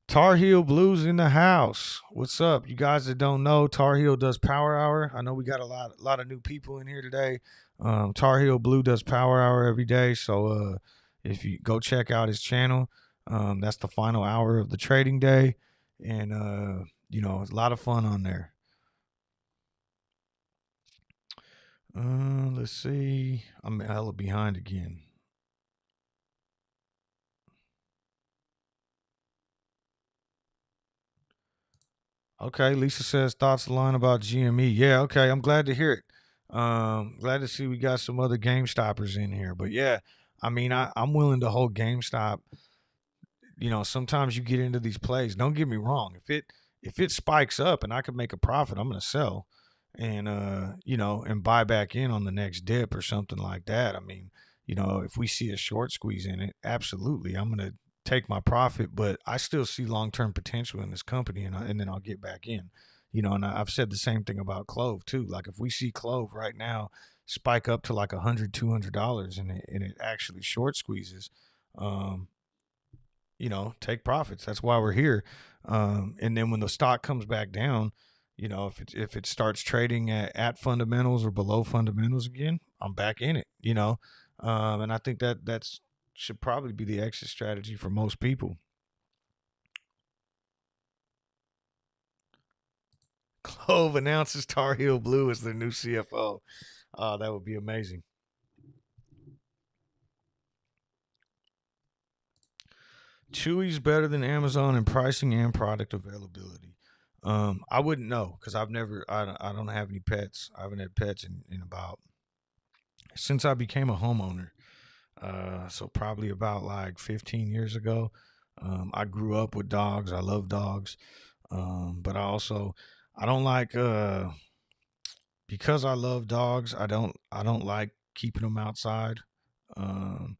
Tar Heel Blues in the house. What's up, you guys that don't know? Tar Heel does Power Hour. I know we got a lot of new people in here today. Tar Heel Blue does Power Hour every day. So if you go check out his channel, that's the final hour of the trading day, and it's a lot of fun on there. Let's see. I'm hella behind again. Okay, Lisa says thoughts align about GME. Yeah, okay, I'm glad to hear it. Glad to see we got some other Game Stoppers in here. But yeah, I mean, I'm willing to hold GameStop. Sometimes you get into these plays. Don't get me wrong. If it spikes up and I can make a profit, I'm gonna sell, and and buy back in on the next dip or something like that. I mean, if we see a short squeeze in it, absolutely, I'm gonna take my profit. But I still see long term potential in this company, and then I'll get back in. And I've said the same thing about Clove too. Like if we see Clove right now spike up to like $100, $200, and it actually short squeezes, um, take profits. That's why we're here. And then when the stock comes back down, if it starts trading at fundamentals or below fundamentals again, I'm back in it. And I think that's should probably be the exit strategy for most people. Clove announces Tar Heel Blue as their new CFO. Oh, that would be amazing. Chewy's better than Amazon in pricing and product availability. I wouldn't know because I don't have any pets. I haven't had pets in about since I became a homeowner. So probably about like 15 years ago. I grew up with dogs. I love dogs. But I don't like because I love dogs. I don't like keeping them outside. Um,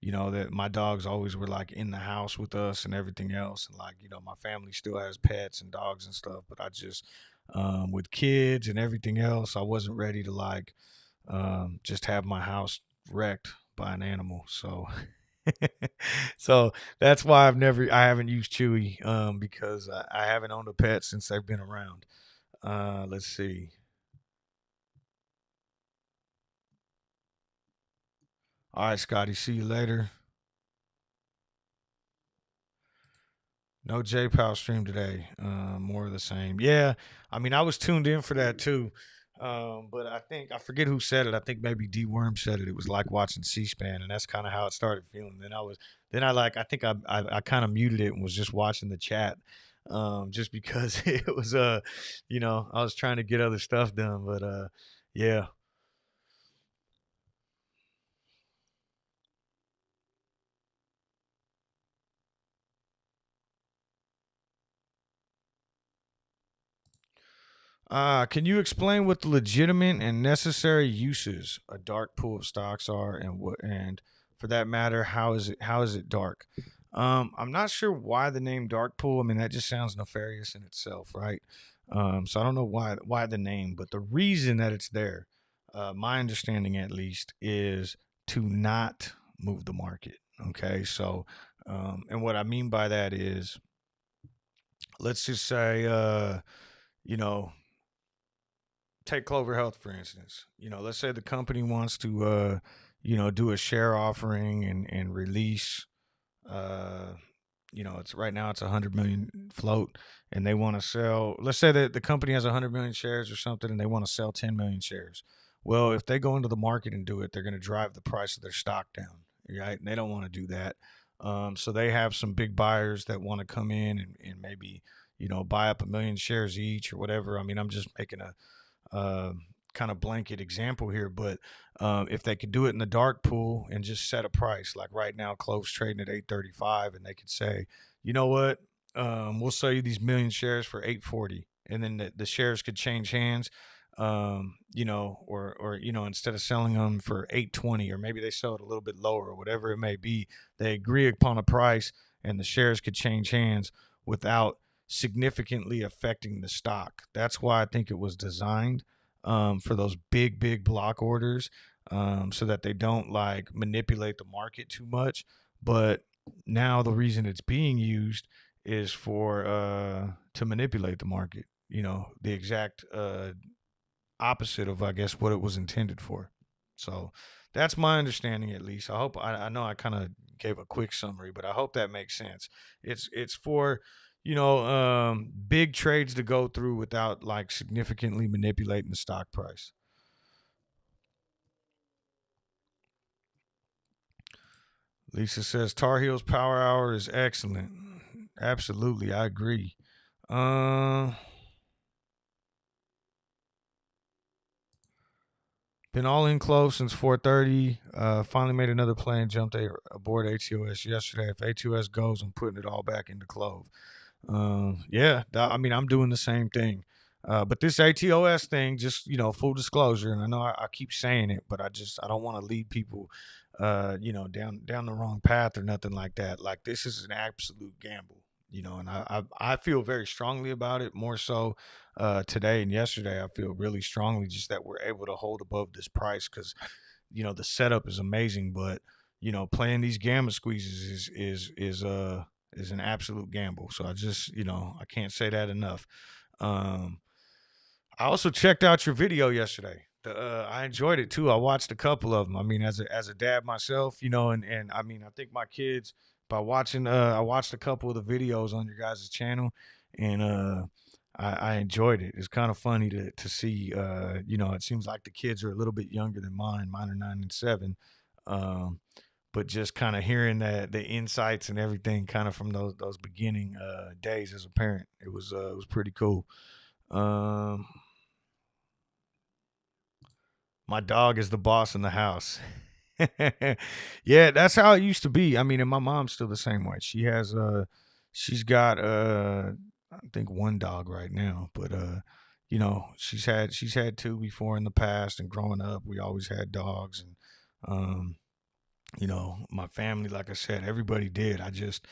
that my dogs always were like in the house with us and everything else, and like my family still has pets and dogs and stuff. But I just with kids and everything else, I wasn't ready to like just have my house wrecked by an animal. So so that's why I haven't used Chewy because I haven't owned a pet since they've been around. Let's see. All right, Scotty. See you later. No J Pow stream today. More of the same. Yeah, I mean, I was tuned in for that too. But I forget who said it. I think maybe D Worm said it. It was like watching C-SPAN, and that's kind of how it started feeling. Then I like, I think I kind of muted it and was just watching the chat, just because it was I was trying to get other stuff done. But yeah. Can you explain what the legitimate and necessary uses a dark pool of stocks are, and for that matter, how is it dark? I'm not sure why the name dark pool. I mean, that just sounds nefarious in itself, right? So I don't know why the name, but the reason that it's there, my understanding at least, is to not move the market. Okay, so and what I mean by that is, let's just say, you know take Clover Health for instance. Let's say the company wants to do a share offering and release uh it's right now it's 100 million float, and they want to sell, let's say that the company has 100 million shares or something, and they want to sell 10 million shares. Well, if they go into the market and do it, they're going to drive the price of their stock down, right? And they don't want to do that. So they have some big buyers that want to come in and maybe buy up 1 million shares each or whatever. I mean, I'm just making a uh, kind of blanket example here, but if they could do it in the dark pool and just set a price, like right now, Clove's trading at 835, and they could say, you know what, we'll sell you these 1 million shares for 840, and then the shares could change hands, or instead of selling them for 820, or maybe they sell it a little bit lower, or whatever it may be, they agree upon a price, and the shares could change hands without significantly affecting the stock. That's why I think it was designed for those big block orders, so that they don't like manipulate the market too much. But now the reason it's being used is for to manipulate the market. The exact opposite of, I guess, what it was intended for. So that's my understanding, at least. I know I kind of gave a quick summary, but I hope that makes sense. It's for big trades to go through without like significantly manipulating the stock price. Lisa says Tar Heels Power Hour is excellent. Absolutely, I agree. Uh, Been all in close since 4:30. Finally made another play and jumped aboard ATOS yesterday. If ATOS goes, I'm putting it all back into Clove. Yeah, I mean, I'm doing the same thing. But this ATOS thing, just full disclosure, and I know I keep saying it, but I don't want to lead people, down the wrong path or nothing like that. Like, this is an absolute gamble, and I feel very strongly about it. More so today and yesterday, I feel really strongly just that we're able to hold above this price because the setup is amazing, but playing these gamma squeezes is an absolute gamble. So I just I can't say that enough. Um, I also checked out your video yesterday. I enjoyed it too. I watched a couple of them. I mean, as a dad myself, and I mean, I think my kids, by watching, I watched a couple of the videos on your guys' channel, and I enjoyed it. It's kind of funny to see. It seems like the kids are a little bit younger than mine. Mine are 9 and 7. Um, but just kind of hearing the insights and everything kind of from those beginning days as a parent, it was pretty cool. Um, my dog is the boss in the house. Yeah, that's how it used to be. I mean, and my mom's still the same way. She's got I think one dog right now, but you know, she's had two before in the past, and growing up we always had dogs. And um you know, my family, like I said, everybody did. I just,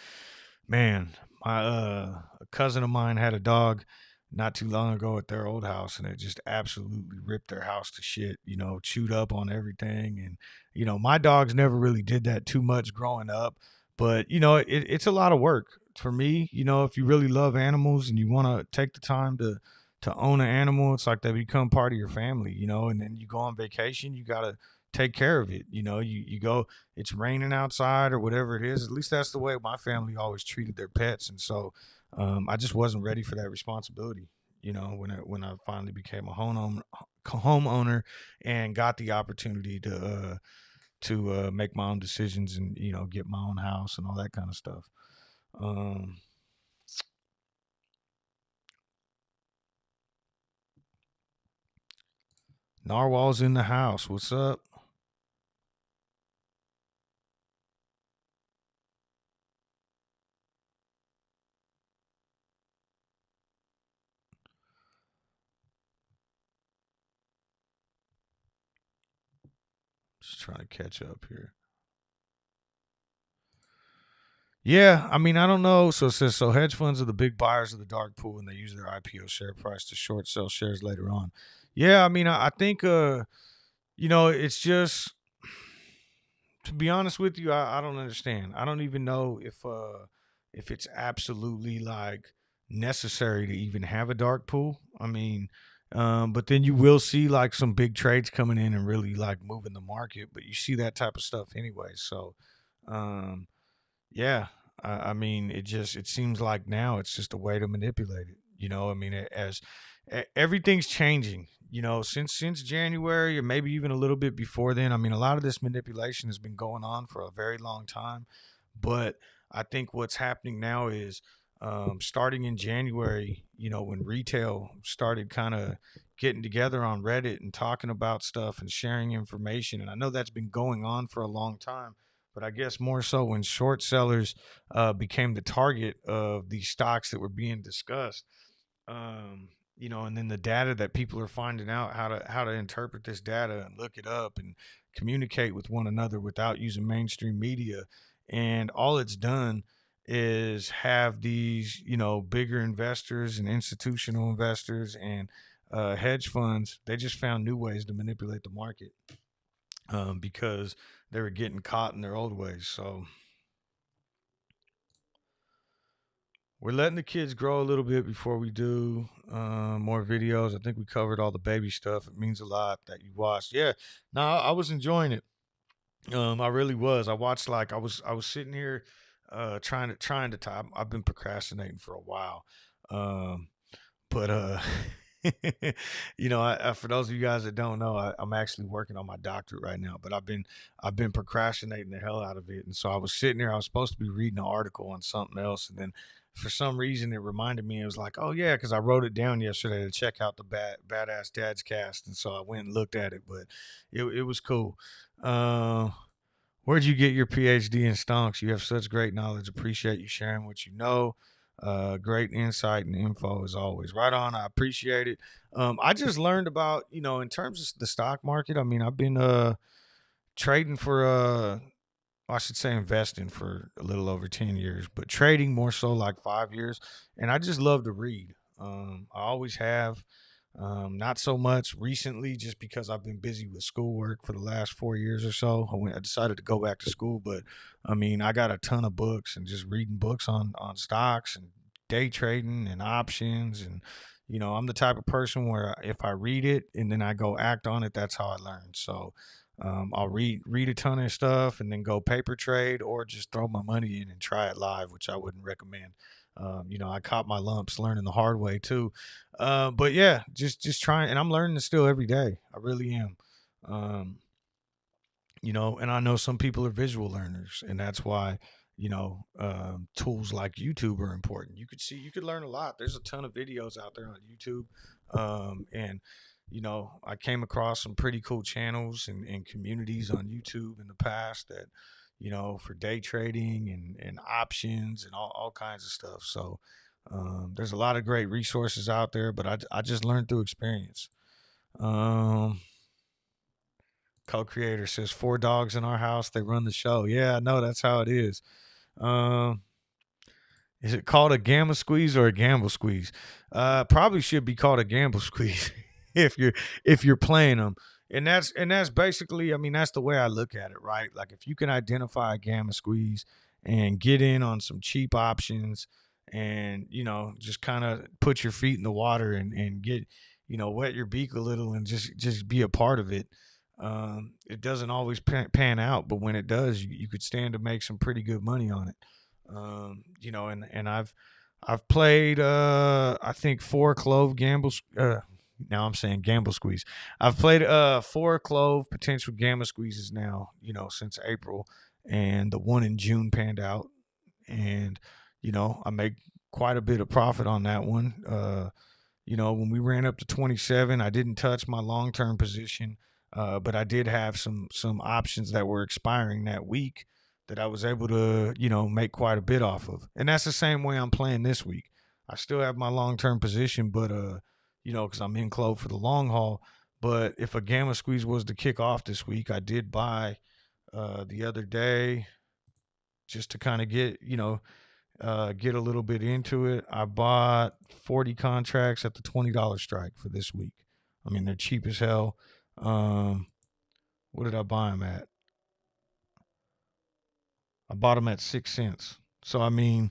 man, my a cousin of mine had a dog not too long ago at their old house, and it just absolutely ripped their house to shit, you know, chewed up on everything. And you know, my dogs never really did that too much growing up, but you know, it's a lot of work for me. You know, if you really love animals and you want to take the time to own an animal, it's like they become part of your family, you know. And then you go on vacation, you got to take care of it. You know, you go, it's raining outside or whatever it is. At least that's the way my family always treated their pets. And so I just wasn't ready for that responsibility. You know, when I finally became a homeowner and got the opportunity to make my own decisions and, you know, get my own house and all that kind of stuff. Um, Narwhal's in the house. What's up? Just trying to catch up here. Yeah, I mean, I don't know. So it says, so hedge funds are the big buyers of the dark pool, and they use their IPO share price to short sell shares later on. Yeah, I mean, I think you know, it's just, to be honest with you, I don't understand. I don't even know if it's absolutely like necessary to even have a dark pool. I mean, but then you will see like some big trades coming in and really like moving the market. But you see that type of stuff anyway. So um, yeah, I mean, it seems like now it's just a way to manipulate it. You know, I mean, everything's changing. You know, since January or maybe even a little bit before then. I mean, a lot of this manipulation has been going on for a very long time, but I think what's happening now is starting in January. You know, when retail started kind of getting together on Reddit and talking about stuff and sharing information, and I know that's been going on for a long time, but I guess more so when short sellers became the target of these stocks that were being discussed. You know, and then the data that people are finding out how to interpret this data and look it up and communicate with one another without using mainstream media. And all it's done is have these, you know, bigger investors and institutional investors and hedge funds. They just found new ways to manipulate the market because they were getting caught in their old ways. So we're letting the kids grow a little bit before we do more videos. I think we covered all the baby stuff. It means a lot that you watched. Yeah, no, I was enjoying it. I really was. I watched like I was sitting here trying to time. I've been procrastinating for a while. Um, but you know, for those of you guys that don't know, I'm actually working on my doctorate right now. But I've been procrastinating the hell out of it, and so I was sitting there. I was supposed to be reading an article on something else, and then for some reason it reminded me. It was like, oh yeah, because I wrote it down yesterday to check out the badass dads cast, and so I went and looked at it. But it was cool. Uh, Where'd you get your PhD in Stonks? You have such great knowledge. Appreciate you sharing what you know. Great insight and info as always. Right on. I appreciate it. I just learned about, you know, in terms of the stock market. I mean, I've been trading for I should say investing for a little over 10 years, but trading more so like 5 years. And I just love to read. I always have. Not so much recently, just because I've been busy with schoolwork for the last 4 years or so. I decided to go back to school, but I mean, I got a ton of books and just reading books on stocks and day trading and options. And you know, I'm the type of person where if I read it and then I go act on it, that's how I learn. So I'll read a ton of stuff and then go paper trade or just throw my money in and try it live, which I wouldn't recommend. You know, I caught my lumps learning the hard way too. But yeah, just trying, and I'm learning still every day. I really am. Um, And I know some people are visual learners, and that's why tools like YouTube are important. You could learn a lot. There's a ton of videos out there on YouTube, and I came across some pretty cool channels and communities on YouTube in the past that for day trading and options and all kinds of stuff. So there's a lot of great resources out there, but I just learned through experience. um Co-creator says 4 dogs in our house, they run the show. Yeah, I know, that's how it is. Um, is it called a gamma squeeze or a gamble squeeze? Probably should be called a gamble squeeze if you're playing them. And that's basically, I mean, that's the way I look at it, right? Like if you can identify a gamma squeeze and get in on some cheap options and just kind of put your feet in the water and get wet your beak a little and just be a part of it. It doesn't always pan out, but when it does, you could stand to make some pretty good money on it. And I've played I think 4 Clove gambles. Now I'm saying gamble squeeze. I've played 4 Clove potential gamma squeezes now, since April, and the one in June panned out, and I make quite a bit of profit on that one. When we ran up to 27, I didn't touch my long term position, but I did have some options that were expiring that week that I was able to make quite a bit off of, and that's the same way I'm playing this week. I still have my long term position, but because I'm in Clove for the long haul. But if a gamma squeeze was to kick off this week, I did buy the other day just to kind of get a little bit into it. I bought 40 contracts at the $20 strike for this week. I mean, they're cheap as hell. What did I buy them at? I bought them at 6 cents. So I mean,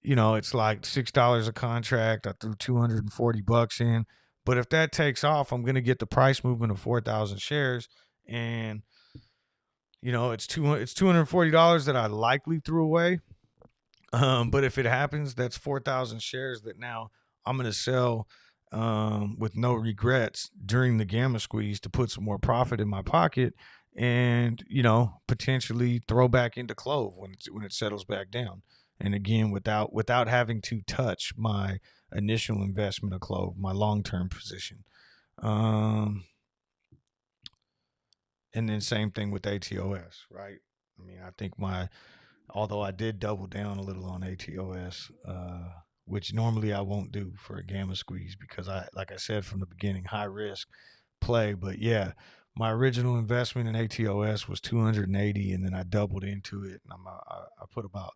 it's like $6 a contract. I threw $240 in. But if that takes off, I'm gonna get the price movement of 4,000 shares, and it's $240 that I likely threw away. But if it happens, that's 4,000 shares that now I'm going to sell with no regrets during the gamma squeeze to put some more profit in my pocket and, potentially throw back into Clove when it settles back down. And again, without having to touch my initial investment of Clove, my long-term position. And then same thing with ATOS, right? I mean, I think although I did double down a little on ATOS, which normally I won't do for a gamma squeeze because like I said from the beginning, high risk play. But yeah, my original investment in ATOS was 280, and then I doubled into it, and I put about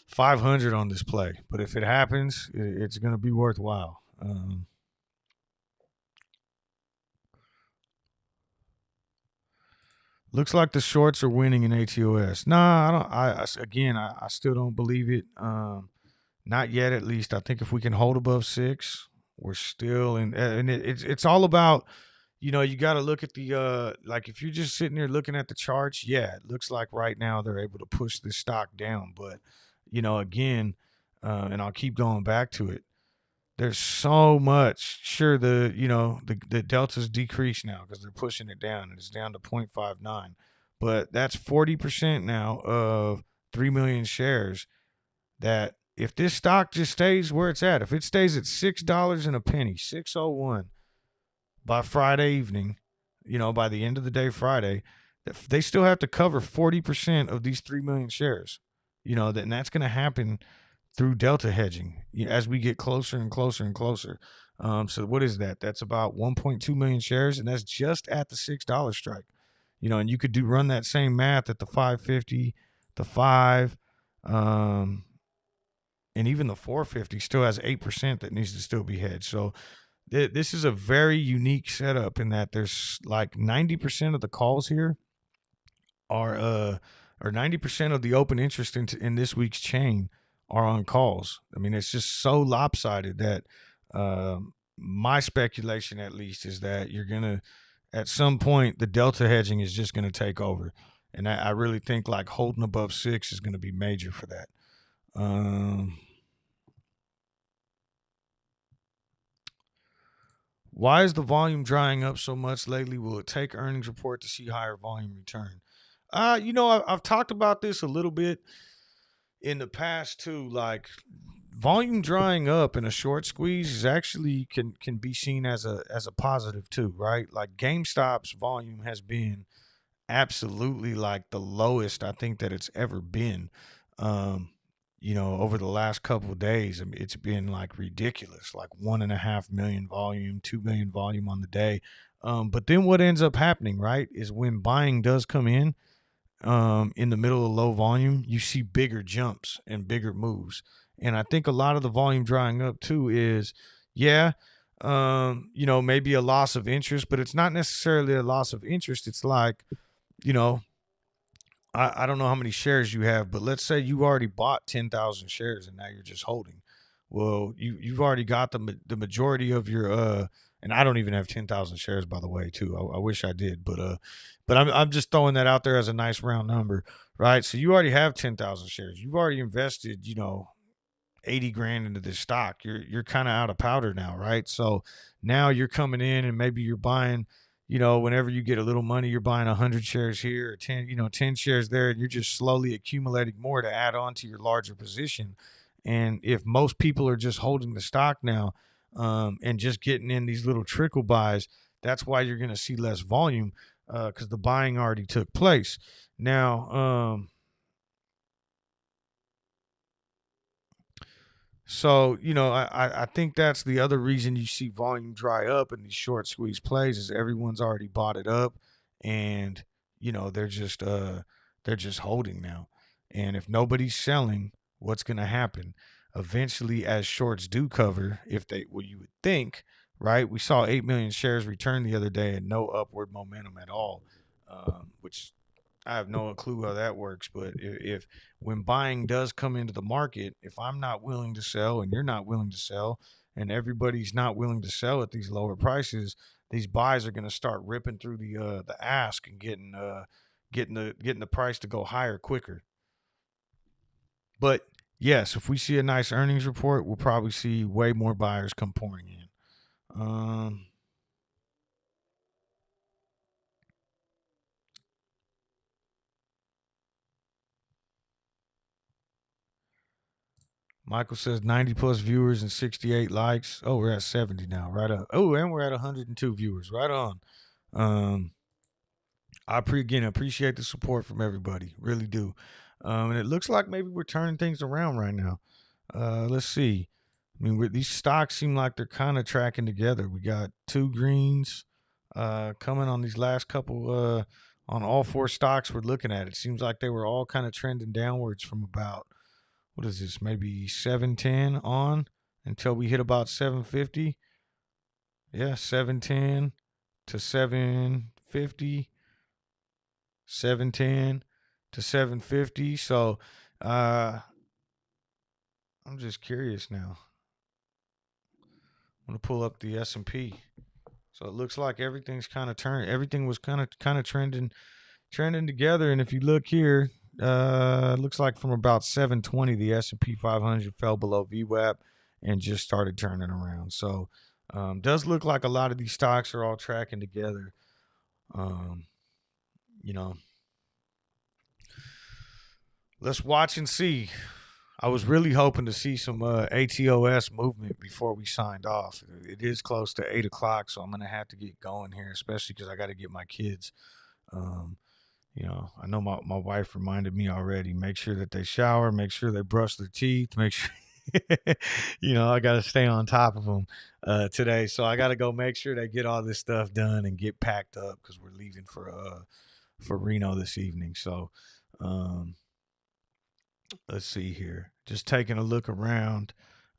500 on this play. But if it happens, it's going to be worthwhile. Looks like the shorts are winning in ATOS. Nah, I don't. I still don't believe it. Not yet, at least. I think if we can hold above 6, we're still in. And it's all about, you got to look at the like if you're just sitting there looking at the charts. Yeah, it looks like right now they're able to push this stock down, but again, and I'll keep going back to it. There's so much. Sure, the delta's decreased now because they're pushing it down, and it's down to 0.59. But that's 40% now of 3 million shares. That if this stock just stays where it's at, if it stays at $6 and a penny, 601 by Friday evening, by the end of the day Friday, they still have to cover 40% of these 3 million shares. And that's going to happen through delta hedging as we get closer and closer and closer. So what is that? That's about 1.2 million shares, and that's just at the $6 strike. And you could run that same math at the 550, the 5, and even the 450 still has 8% that needs to still be hedged. So this is a very unique setup in that there's like 90% of the calls here are or 90% of the open interest in this week's chain are on calls. I mean, it's just so lopsided that my speculation, at least, is that you're going to, at some point, the delta hedging is just going to take over. And I really think like holding above 6 is going to be major for that. Why is the volume drying up so much lately? Will it take earnings report to see higher volume return? I've talked about this a little bit in the past too. Like, volume drying up in a short squeeze is actually can be seen as a positive too, right? Like, GameStop's volume has been absolutely like the lowest I think that it's ever been. Um, over the last couple of days, I mean, it's been like ridiculous, like 1.5 million volume, 2 million volume on the day. But then what ends up happening, right, is when buying does come in the middle of low volume, you see bigger jumps and bigger moves. And I think a lot of the volume drying up too is, yeah, maybe a loss of interest, but it's not necessarily a loss of interest. It's like, you know, I don't know how many shares you have, but let's say you already bought 10,000 shares and now you're just holding. Well, you've already got the majority of your and I don't even have 10,000 shares, by the way, too. I wish I did, but I'm just throwing that out there as a nice round number, right? So you already have 10,000 shares. You've already invested, 80 grand into this stock. You're kind of out of powder now, right? So now you're coming in and maybe you're buying, whenever you get a little money, you're buying 100 shares here or 10, 10 shares there, and you're just slowly accumulating more to add on to your larger position. And if most people are just holding the stock now, and just getting in these little trickle buys, that's why you're going to see less volume, because the buying already took place. Now, so, I think that's the other reason you see volume dry up in these short squeeze plays is everyone's already bought it up, and they're just holding now. And if nobody's selling, what's going to happen? Eventually, as shorts do cover, if they, well, you would think, right? We saw 8 million shares return the other day and no upward momentum at all, which I have no clue how that works, but if when buying does come into the market, if I'm not willing to sell and you're not willing to sell, and everybody's not willing to sell at these lower prices, these buys are going to start ripping through the ask and getting the price to go higher quicker. But yes, if we see a nice earnings report, we'll probably see way more buyers come pouring in. Michael says 90 plus viewers and 68 likes. Oh, we're at 70 now. Right up. Oh, and we're at 102 viewers. Right on. Um, again appreciate the support from everybody. Really do. And it looks like maybe we're turning things around right now. Let's see. I mean, these stocks seem like they're kind of tracking together. We got two greens coming on these last couple on all four stocks we're looking at. It seems like they were all kind of trending downwards from about, what is this, maybe 710 on until we hit about 750. Yeah, 710 to 750, 710 to 750. So I'm just curious now. I'm gonna pull up the S&P. So it looks like everything's kind of turned. Everything was kind of trending together. And if you look here, it looks like from about 720, the S&P 500 fell below VWAP and just started turning around. So does look like a lot of these stocks are all tracking together. Um, you know, let's watch and see. I was really hoping to see some ATOS movement before we signed off. It is close to 8 o'clock, so I'm gonna have to get going here, especially because I got to get my kids. Um, I know my wife reminded me already. Make sure that they shower. Make sure they brush their teeth. Make sure, I got to stay on top of them today. So I got to go make sure they get all this stuff done and get packed up because we're leaving for Reno this evening. So, um, let's see here. Just taking a look around.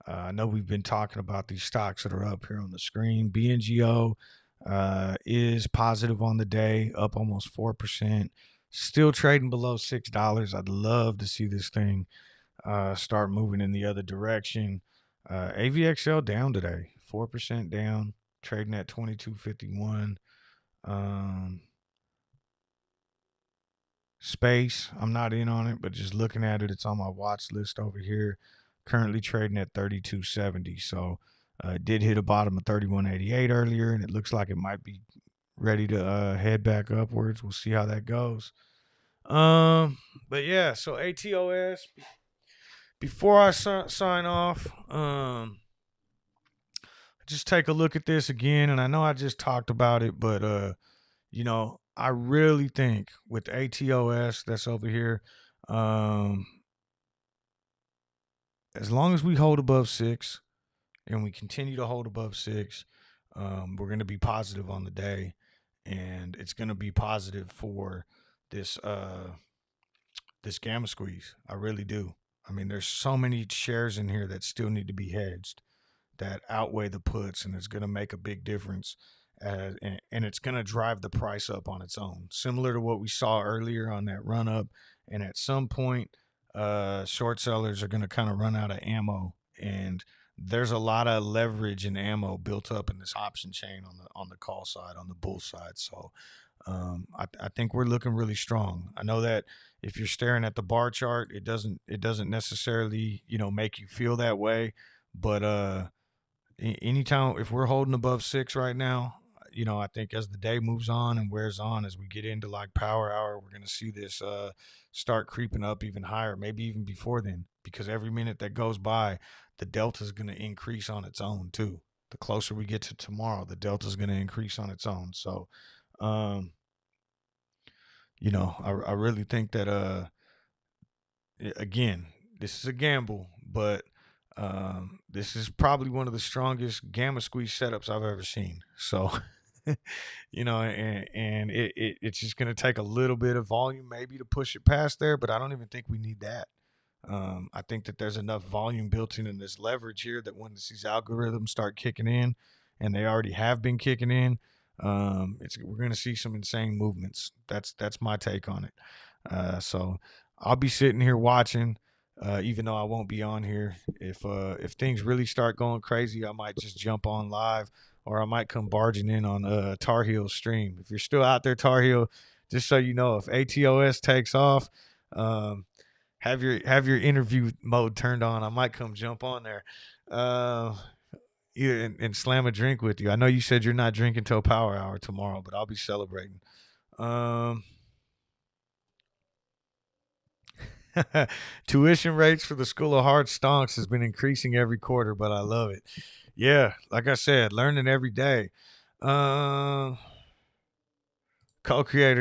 I know we've been talking about these stocks that are up here on the screen. BNGO is positive on the day, up almost 4%. Still trading below $6. I'd love to see this thing start moving in the other direction. AVXL down today, 4% down, trading at 22.51. Space, I'm not in on it, but just looking at it, it's on my watch list over here. Currently trading at 32.70. So It did hit a bottom of 31.88 earlier, and it looks like it might be ready to head back upwards. We'll see how that goes. But yeah, so ATOS. Before I sign off, just take a look at this again, and I know I just talked about it, but I really think with ATOS that's over here, as long as we hold above 6 and we continue to hold above 6, we're going to be positive on the day, and it's going to be positive for this this gamma squeeze. I really do. I mean, there's so many shares in here that still need to be hedged that outweigh the puts, and it's going to make a big difference. And it's going to drive the price up on its own, similar to what we saw earlier on that run up. And at some point, short sellers are going to kind of run out of ammo, and there's a lot of leverage and ammo built up in this option chain on the call side, on the bull side. So I think we're looking really strong. I know that if you're staring at the bar chart, it doesn't necessarily make you feel that way, but anytime if we're holding above 6 right now, I think as the day moves on and wears on, as we get into like power hour, we're going to see this start creeping up even higher, maybe even before then, because every minute that goes by, the delta is going to increase on its own too. The closer we get to tomorrow, the delta is going to increase on its own. So, um, I really think that again, this is a gamble, but this is probably one of the strongest gamma squeeze setups I've ever seen. So, and it's just going to take a little bit of volume maybe to push it past there, but I don't even think we need that. I think that there's enough volume built in this leverage here that once these algorithms start kicking in, and they already have been kicking in, we're going to see some insane movements. That's my take on it. So I'll be sitting here watching, even though I won't be on here. If things really start going crazy, I might just jump on live, or I might come barging in on Tar Heel's stream. If you're still out there, Tar Heel, just so you know, if ATOS takes off, have your interview mode turned on. I might come jump on there, and slam a drink with you. I know you said you're not drinking till power hour tomorrow, but I'll be celebrating. Tuition rates for the School of Hard Stonks has been increasing every quarter, but I love it. Yeah, like I said, learning every day. Co-creator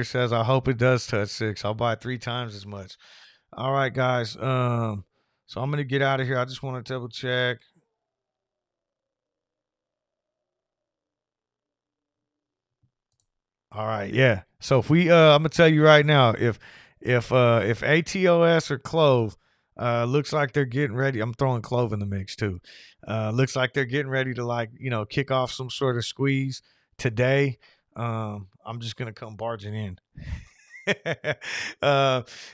says, I hope it does touch 6. I'll buy 3 times as much. All right, guys. So I'm gonna get out of here. I just want to double check. All right, yeah. So if we I'm gonna tell you right now, if ATOS or Clove looks like they're getting ready, I'm throwing Clove in the mix too. Looks like they're getting ready to kick off some sort of squeeze today. I'm just gonna come barging in.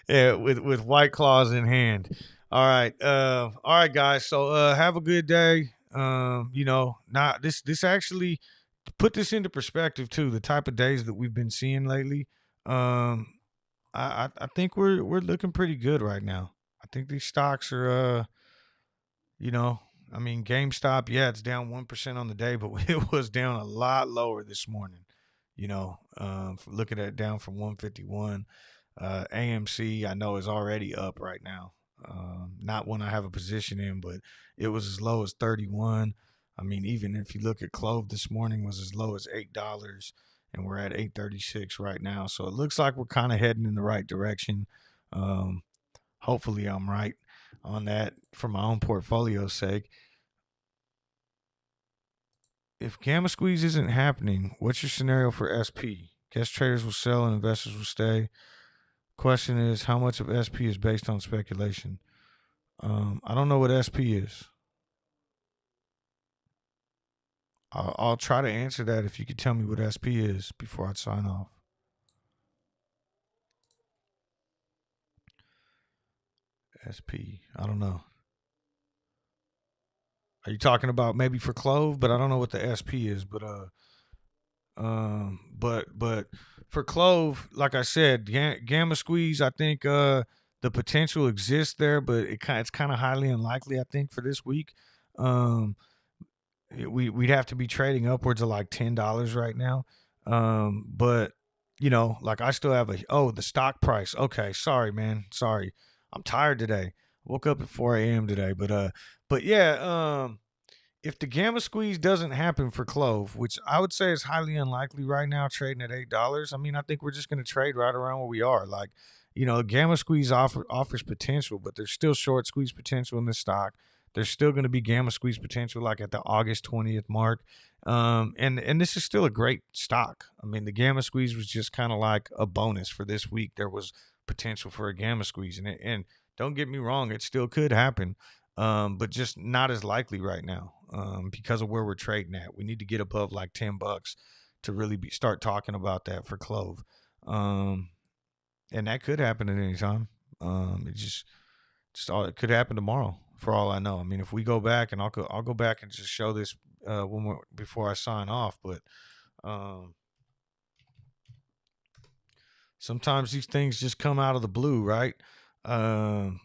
Yeah, with White Claws in hand. All right, guys. So have a good day. Not this actually, to put this into perspective too, the type of days that we've been seeing lately. I think we're looking pretty good right now. I think these stocks are I mean, GameStop, yeah, it's down 1% on the day, but it was down a lot lower this morning. Looking at it down from 151. AMC, I know, is already up right now. Not one I have a position in, but it was as low as 31. I mean, even if you look at Clove this morning, was as low as $8, and we're at 836 right now. So it looks like we're kind of heading in the right direction. Hopefully, I'm right on that for my own portfolio's sake. If gamma squeeze isn't happening, what's your scenario for SP? Guess traders will sell and investors will stay. Question is, how much of SP is based on speculation? I don't know what SP is. I'll try to answer that if you could tell me what SP is before I sign off. SP, I don't know. Are you talking about maybe for Clove? But I don't know what the SP is. But for Clove, like I said, gamma squeeze, I think the potential exists there, but it's kind of highly unlikely, I think, for this week. we'd have to be trading upwards of like $10 right now. But like I still have the stock price. Okay, sorry, man. Sorry. I'm tired today. Woke up at 4 a.m. today, but yeah, if the gamma squeeze doesn't happen for Clove, which I would say is highly unlikely right now, trading at $8, I mean, I think we're just going to trade right around where we are. Like, gamma squeeze offers potential, but there's still short squeeze potential in this stock. There's still going to be gamma squeeze potential, like at the August 20th mark. And this is still a great stock. I mean, the gamma squeeze was just kind of like a bonus for this week. There was potential for a gamma squeeze, and don't get me wrong, it still could happen, but just not as likely right now, because of where we're trading at. We need to get above like $10 to really start talking about that for Clove, and that could happen at any time. It could happen tomorrow for all I know. I mean, if we go back, and I'll go back and just show this before I sign off, but um, sometimes these things just come out of the blue, right? Um,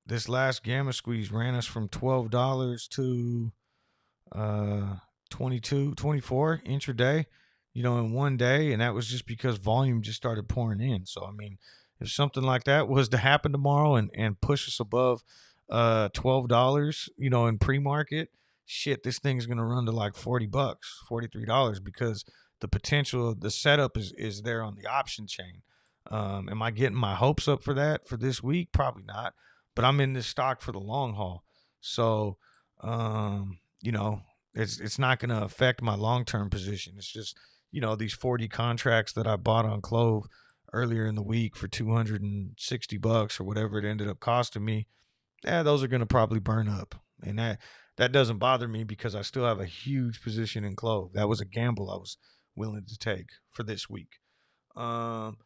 this last gamma squeeze ran us from $12 to uh 22, 24 intraday, in one day, and that was just because volume just started pouring in. So I mean, if something like that was to happen tomorrow and push us above $12, in pre-market, shit, this thing's gonna run to like $40, $43, because the potential, the setup is there on the option chain. Am I getting my hopes up for that for this week? Probably not, but I'm in this stock for the long haul. So it's not going to affect my long-term position. It's just, these 40 contracts that I bought on Clove earlier in the week for $260 or whatever it ended up costing me. Yeah, those are going to probably burn up. And that doesn't bother me because I still have a huge position in Clove. That was a gamble I was willing to take for this week. Um,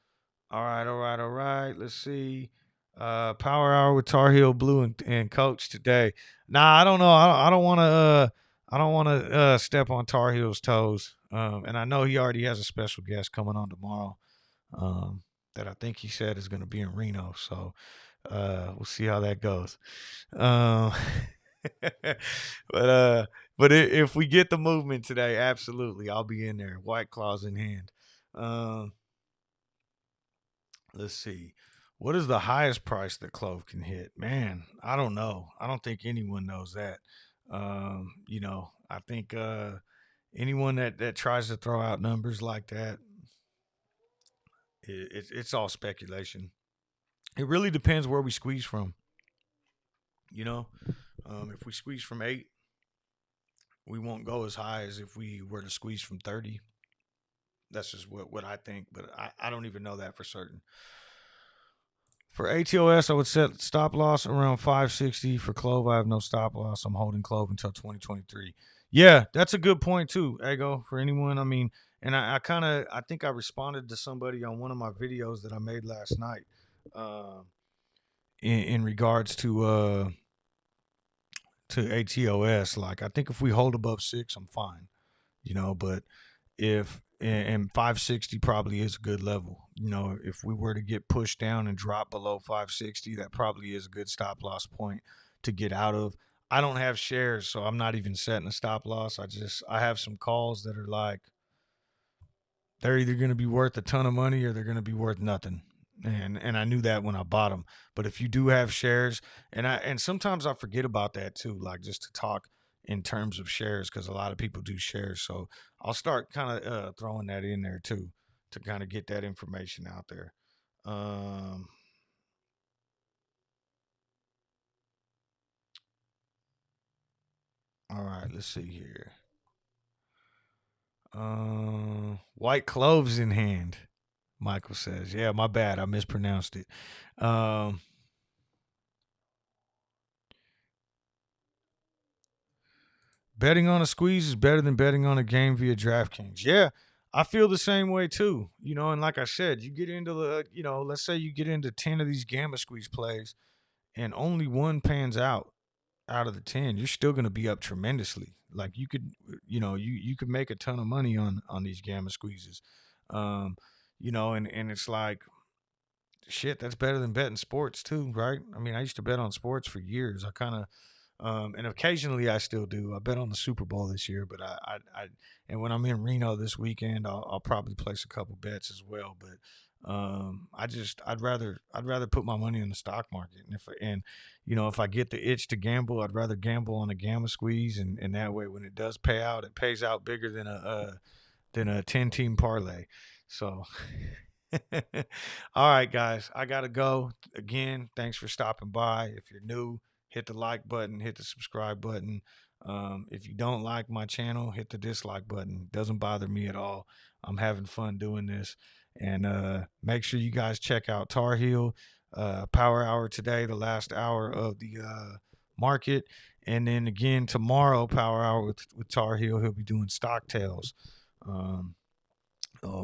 all right, all right, all right. Let's see. Power Hour with Tar Heel Blue and Coach today. Nah, I don't know. I don't want to. I don't want to step on Tar Heel's toes. And I know he already has a special guest coming on tomorrow. That I think he said is going to be in Reno. So we'll see how that goes. Um, but if we get the movement today, absolutely, I'll be in there, White Claws in hand. Um, Let's see. What is the highest price that Clove can hit? Man, I don't know. I don't think anyone knows that. I think anyone that tries to throw out numbers like that, it's all speculation. It really depends where we squeeze from. You know, if we squeeze from 8, we won't go as high as if we were to squeeze from 30. That's just what I think, but I don't even know that for certain. For ATOS, I would set stop loss around 560. For Clove, I have no stop loss. I'm holding Clove until 2023. Yeah, that's a good point too, Ego. For anyone, I mean, and I think I responded to somebody on one of my videos that I made last night, uh, in regards to ATOS. Like, I think if we hold above 6, I'm fine. But if and 560 probably is a good level. If we were to get pushed down and drop below 560, that probably is a good stop loss point to get out of. I don't have shares, so I'm not even setting a stop loss. I have some calls that are like, they're either going to be worth a ton of money or they're going to be worth nothing. And I knew that when I bought them. But if you do have shares, and sometimes I forget about that too, like just to talk in terms of shares, because a lot of people do shares. So I'll start kind of throwing that in there too, to kind of get that information out there. Um, all right, let's see here. White cloves in hand, Michael says. Yeah, my bad. I mispronounced it. Um, Betting on a squeeze is better than betting on a game via DraftKings. Yeah, I feel the same way too. And like I said, you get into let's say you get into 10 of these gamma squeeze plays and only one pans out of the 10, you're still going to be up tremendously. Like you could, you could make a ton of money on these gamma squeezes. And it's like, shit, that's better than betting sports too, right? I mean, I used to bet on sports for years. I kind of And occasionally I still do. I bet on the Super Bowl this year, but and when I'm in Reno this weekend, I'll probably place a couple bets as well. But I'd rather put my money in the stock market, and if I get the itch to gamble, I'd rather gamble on a gamma squeeze, and that way when it does pay out, it pays out bigger than a 10 team parlay. So. All right, guys, I gotta go. Again, thanks for stopping by. If you're new, hit the like button, hit the subscribe button. If you don't like my channel, hit the dislike button. Doesn't bother me at all. I'm having fun doing this. And make sure you guys check out Tar Heel Power Hour today, the last hour of the market. And then again tomorrow, Power Hour with Tar Heel. He'll be doing stock tails.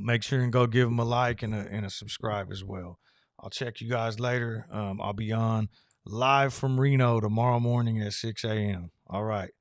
Make sure and go give him a like and a subscribe as well. I'll check you guys later. I'll be on live from Reno tomorrow morning at 6 a.m. All right.